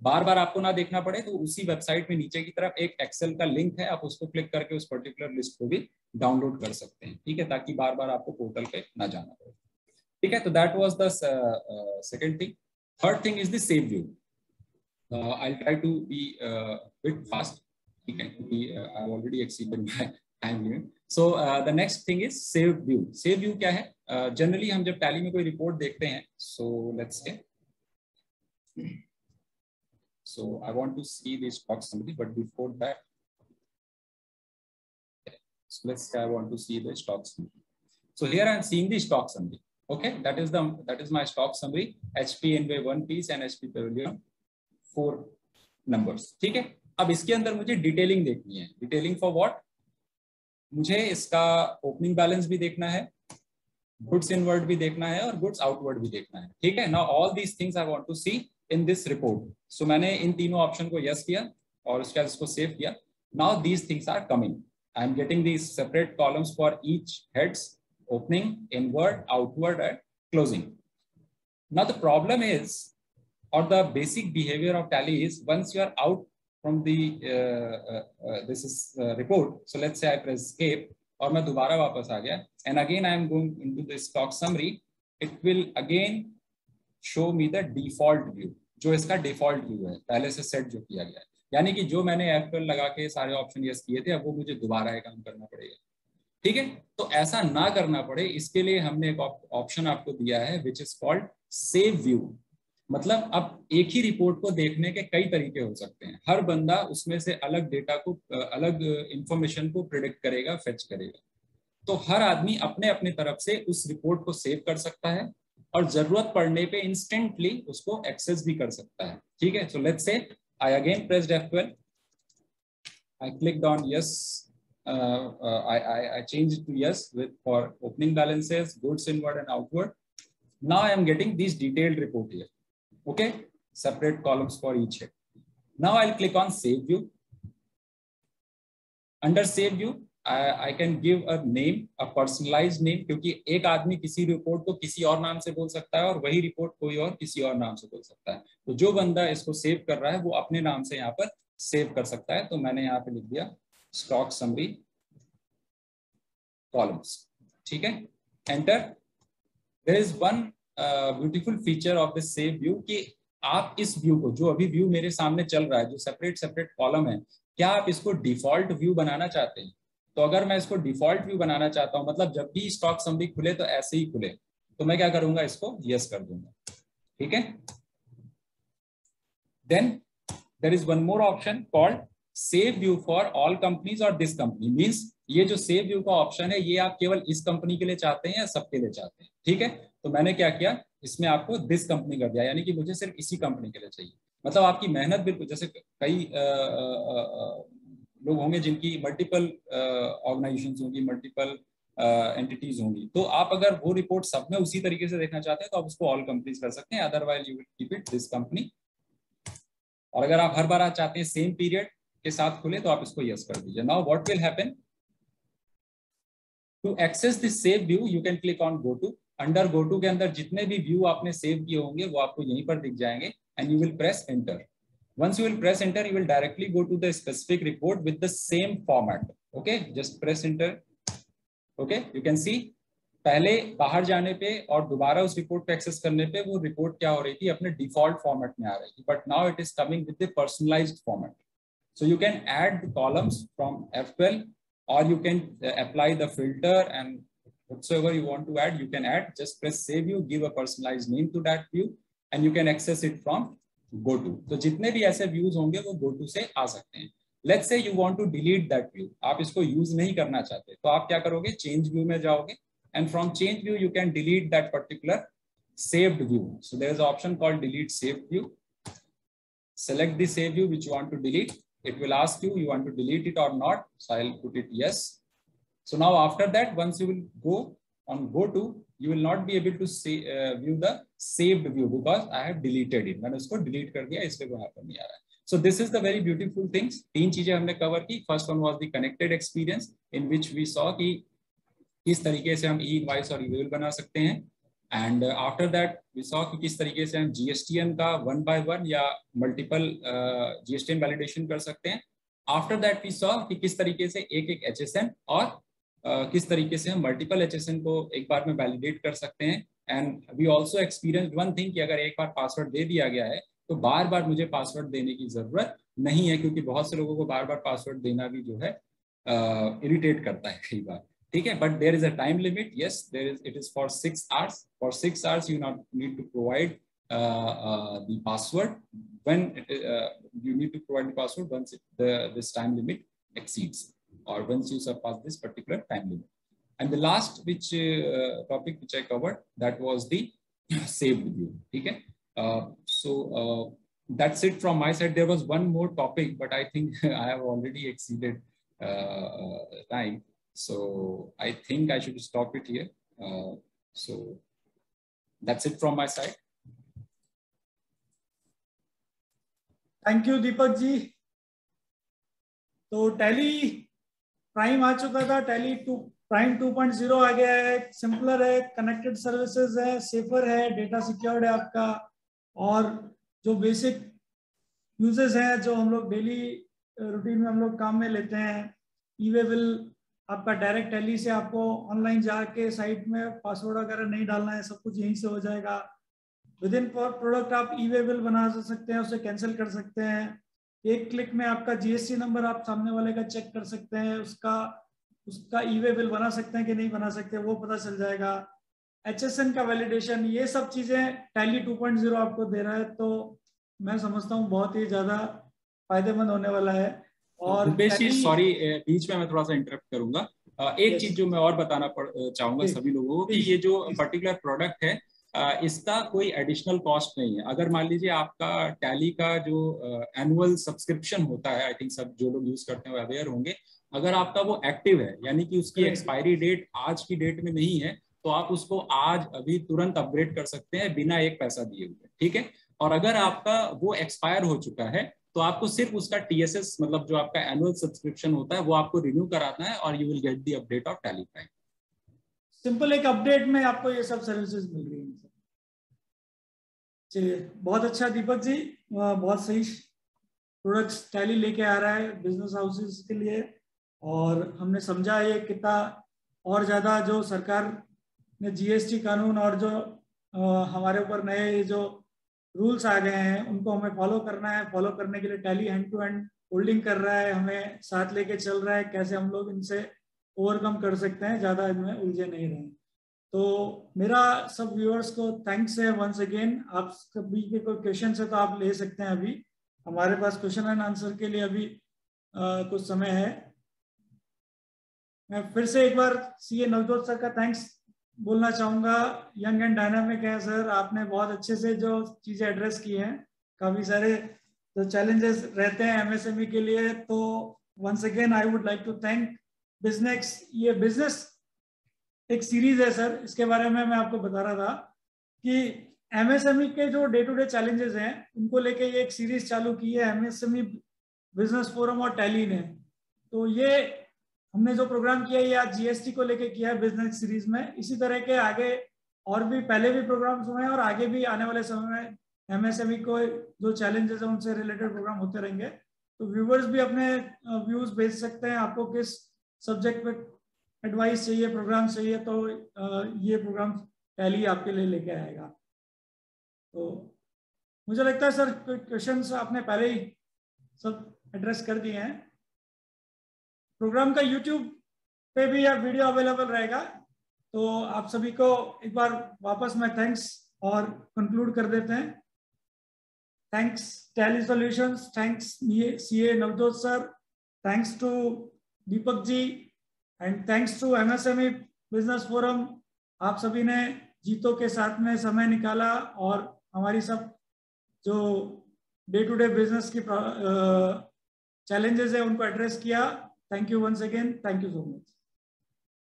बार बार आपको ना देखना पड़े तो उसी वेबसाइट में नीचे की तरफ एक एक्सेल का लिंक है, आप उसको क्लिक करके उस पर्टिकुलर लिस्ट को भी डाउनलोड कर सकते हैं। ठीक है, ताकि बार बार आपको पोर्टल पे ना जाना पड़े। ठीक है, तो that was the second thing. Third thing is the save view. I will try to be bit fast, ठीक है, क्योंकि I have already exceeded my time limit. So the next thing is save view. Save view क्या है? Generally हम जब tally में कोई report देखते हैं, सो लेट्स से so I want to see this stock summary, but before that So let's say I want to see the stock summary. So here I am seeing the stock summary. Okay, that is my stock summary. HP Envy 1 piece and HP Pavilion 4 numbers. ठीक है, अब इसके अंदर मुझे detailing देखनी है. Detailing for what? मुझे इसका ओपनिंग बैलेंस भी देखना है, गुड्स इनवर्ड भी देखना है और गुड्स आउटवर्ड भी देखना है. ठीक है, now all these things I want to see in this report. So मैंने इन तीनों ऑप्शन को यस किया और उसके बाद इसको सेव किया. Now these things are coming. I am getting these separate columns for each heads, opening, inward, outward, and closing. Now the problem is, or the basic behavior of Tally is, once you are out from the report, so let's say I press escape और मैं दोबारा वापस आ गया, and again I am going into the stock summary, it will again show me the default view, जो इसका default view है, पहले से सेट जो किया गया है. यानी कि जो मैंने F12 लगा के सारे ऑप्शन यस किए थे, अब वो मुझे दोबारा ये काम करना पड़ेगा. ठीक है, तो ऐसा ना करना पड़े इसके लिए हमने एक ऑप्शन आपको दिया है which is called save view. मतलब अब एक ही रिपोर्ट को देखने के कई तरीके हो सकते हैं. हर बंदा उसमें से अलग डेटा को, अलग इंफॉर्मेशन को प्रिडिक्ट करेगा, फेच करेगा. तो हर आदमी अपने अपने तरफ से उस रिपोर्ट को सेव कर सकता है और जरूरत पड़ने पे इंस्टेंटली उसको एक्सेस भी कर सकता है. ठीक है, सो लेट्स से I again pressed F12, I clicked on yes. I changed it to yes for opening balances, goods inward and outward. Now I am getting this detailed report here. Okay, separate columns for each head. Now I'll click on save view. Under save view, I can give a name, a personalized name, क्योंकि एक आदमी किसी report को किसी और नाम से बोल सकता है और वही रिपोर्ट कोई और किसी और नाम से बोल सकता है. तो जो बंदा इसको सेव कर रहा है वो अपने नाम से यहाँ पर सेव कर सकता है. तो मैंने यहाँ पे लिख दिया स्टॉक समरी कॉलम्स. ठीक है, enter. There is one beautiful feature of this save view कि आप इस व्यू को, जो अभी व्यू मेरे सामने चल रहा है, जो सेपरेट सेपरेट कॉलम है, क्या आप इसको डिफॉल्ट व्यू बनाना चाहते हैं? तो अगर मैं इसको डिफॉल्ट व्यू बनाना चाहता हूं, मतलब जब भी स्टॉक समरी खुले तो ऐसे ही खुले, तो मैं क्या करूंगा, इसको यस कर दूंगा. ठीक है, then there is one more option called save view for all companies और दिस कंपनी. मींस ये जो सेव व्यू का ऑप्शन है ये आप केवल इस कंपनी के लिए चाहते हैं या सबके लिए चाहते हैं. ठीक है, तो मैंने क्या किया, इसमें आपको दिस कंपनी कर दिया, यानी कि मुझे सिर्फ इसी कंपनी के लिए चाहिए. मतलब आपकी मेहनत बिल्कुल, जैसे कई लोग होंगे जिनकी मल्टीपल ऑर्गेनाइजेशंस होंगी, मल्टीपल एंटिटीज होंगी, तो आप अगर वो रिपोर्ट सब में उसी तरीके से देखना चाहते हैं तो आप उसको ऑल कंपनीज कर सकते हैं. Otherwise you will keep it this company. और अगर आप हर बार चाहते हैं सेम पीरियड के साथ खुले तो आप इसको यस कर दीजिए. Now what will happen, to access this save view you can click on go to. Under go to के अंदर जितने भी व्यू आपने सेव किए होंगे वो आपको यहीं पर दिख जाएंगे and you will press enter. Once you will press enter, you will directly go to the specific report with the same format. Okay, just press enter. Okay, you can see पहले बाहर जाने पे और दोबारा उस रिपोर्ट पे access करने पे वो रिपोर्ट क्या हो रही थी, अपने डिफॉल्ट फॉर्मेट में आ रही थी. But now it is coming with the personalised format. So you can add the columns from F12 or you can apply the filter and whatsoever you want to add, you can add. Just press save view, give a personalized name to that view and you can access it from go to. तो जितने भी ऐसे views होंगे वो go to से आ सकते हैं. Let's say you want to delete that view. आप इसको यूज नहीं करना चाहते तो आप क्या करोगे, चेंज व्यू में जाओगे and from change view you can delete that particular saved view. So there is an option called delete saved view. Select the save view which you want to delete. It will ask you want to delete it or not. So I'll put it yes. So now after that, once you will go on go to, you will not be able to see view the saved view because I have deleted it. मैंने उसको delete कर दिया, इसलिए वो यहाँ पर नहीं आ रहा है. So this is the very beautiful things. तीन चीजें हमने कवर की. First one was the connected experience in which we saw कि किस तरीके से हम ई-इनवॉइस और ई-बिल बना सकते हैं. And after that we saw कि किस तरीके से हम जीएसटीएन का 1 by 1 या मल्टीपल जीएसटीएन वैलिडेशन कर सकते हैं. आफ्टर दैट वी सॉ कि किस तरीके से एक एक एचएसएन और किस तरीके से हम मल्टीपल एचएसएन को एक बार में वैलिडेट कर सकते हैं. And we also experienced one thing कि अगर एक बार पासवर्ड दे दिया गया है तो बार बार मुझे पासवर्ड देने की जरूरत नहीं है, क्योंकि बहुत से लोगों को बार बार पासवर्ड देना भी जो है इरिटेट करता है कई बार. ठीक है, but there is a time limit. Yes, there is, it is for 6 hours. For 6 hours you not need to provide the password. When you need to provide the password once this time limit exceeds. or once you surpass this particular time limit. And the last which topic which I covered, that was the saved view. Okay. So that's it from my side. There was one more topic, but I think I have already exceeded time. So I think I should stop it here. So that's it from my side. Thank you Deepak ji. तो Tally prime आ चुका था, tally prime 2.0 आ गया है, simpler है, connected services है, safer है, data secured है आपका, और जो बेसिक यूजेस हैं जो हम लोग डेली रूटीन में हम लोग काम में लेते हैं, ई-वे बिल आपका डायरेक्ट टैली से, आपको ऑनलाइन जाके साइट में पासवर्ड वगैरह नहीं डालना है, सब कुछ यहीं से हो जाएगा। विद इन प्रोडक्ट आप ई-वे बिल बना सकते हैं, उसे कैंसिल कर सकते हैं, एक क्लिक में आपका जीएसटी नंबर आप सामने वाले का चेक कर सकते हैं, उसका ई-वे बिल बना सकते हैं कि नहीं बना सकते वो पता चल जाएगा। HSN का वैलिडेशन, ये सब चीजें टैली 2.0 आपको दे रहा है, तो मैं समझता हूँ बहुत ही ज्यादा फायदेमंद होने वाला है। और सॉरी बीच में मैं थोड़ा सा इंटरप्ट करूंगा। एक चीज जो मैं और बताना चाहूंगा सभी लोगों को कि ये जो पर्टिकुलर प्रोडक्ट है इसका कोई एडिशनल कॉस्ट नहीं है। अगर मान लीजिए आपका टैली का जो एनुअल सब्सक्रिप्शन होता है, आई थिंक सब जो लोग यूज करते हैं अवेयर होंगे, अगर आपका वो एक्टिव है यानी कि उसकी एक्सपायरी डेट आज की डेट में नहीं है, तो आप उसको आज अभी तुरंत अपग्रेड कर सकते हैं बिना एक पैसा दिए हुए, ठीक है। और अगर आपका वो एक्सपायर हो चुका है तो आपको सिर्फ उसका TSS मतलब जो आपका एनुअल सब्सक्रिप्शन होता है वो आपको रिन्यू कराना है और you will get the update of tally prime. Simple एक अपडेट में आपको ये सब सर्विसेज मिल रही हैं। चलिए, बहुत अच्छा दीपक जी, बहुत सही प्रोडक्ट्स टैली लेके आ रहा है बिजनेस हाउसेस के लिए, और हमने समझा ये कितना और ज़्यादा जो सरकार ने GST कानून और जो हमारे ऊपर नए जो रूल्स आ गए हैं उनको हमें फॉलो करना है। फॉलो करने के लिए Tally hand to hand holding कर रहा है, हमें साथ लेके चल रहा है, कैसे हम लोग इनसे ओवरकम कर सकते हैं, ज़्यादा इनमें उलझे नहीं रहे। तो मेरा सब व्यूअर्स को थैंक्स है वंस अगेन। आप सभी के कोई क्वेश्चन है तो आप ले सकते हैं, अभी हमारे पास क्वेश्चन एंड आंसर के लिए अभी कुछ समय है। मैं फिर से एक बार CA नवजोत सर का थैंक्स बोलना चाहूँगा। यंग एंड डायनामिक है सर, आपने बहुत अच्छे से जो चीज़ें एड्रेस की हैं, काफ़ी सारे जो चैलेंजेस रहते हैं MSME के लिए, तो once again I would like to thank business. ये बिजनेस एक सीरीज है सर, इसके बारे में मैं आपको बता रहा था कि MSME के जो डे टू डे चैलेंजेस हैं उनको लेके ये एक सीरीज चालू की है MSME बिजनेस फोरम और टैली ने। तो ये हमने जो प्रोग्राम किया है ये आज GST को लेके किया है बिजनेस सीरीज में। इसी तरह के आगे और भी पहले भी प्रोग्राम्स हुए हैं और आगे भी आने वाले समय में MSME को जो चैलेंजेस हैं उनसे रिलेटेड प्रोग्राम होते रहेंगे। तो व्यूवर्स भी अपने व्यूज भेज सकते हैं, आपको किस सब्जेक्ट पे एडवाइस चाहिए, प्रोग्राम चाहिए, तो ये प्रोग्राम टैली आपके लिए लेके आएगा। तो मुझे लगता है सर क्वेश्चंस आपने पहले ही सब एड्रेस कर दिए हैं। प्रोग्राम का YouTube पे भी यह वीडियो अवेलेबल रहेगा, तो आप सभी को एक बार वापस मैं थैंक्स और कंक्लूड कर देते हैं। Thanks Tally solutions, thanks CA Navjot sir, thanks to Deepak ji, and thanks to MSME business forum. आप सभी ने जीतो के साथ में समय निकाला और हमारी सब जो डे टू डे बिजनेस की चैलेंजेस है उनको एड्रेस किया। Thank you once again, thank you so much.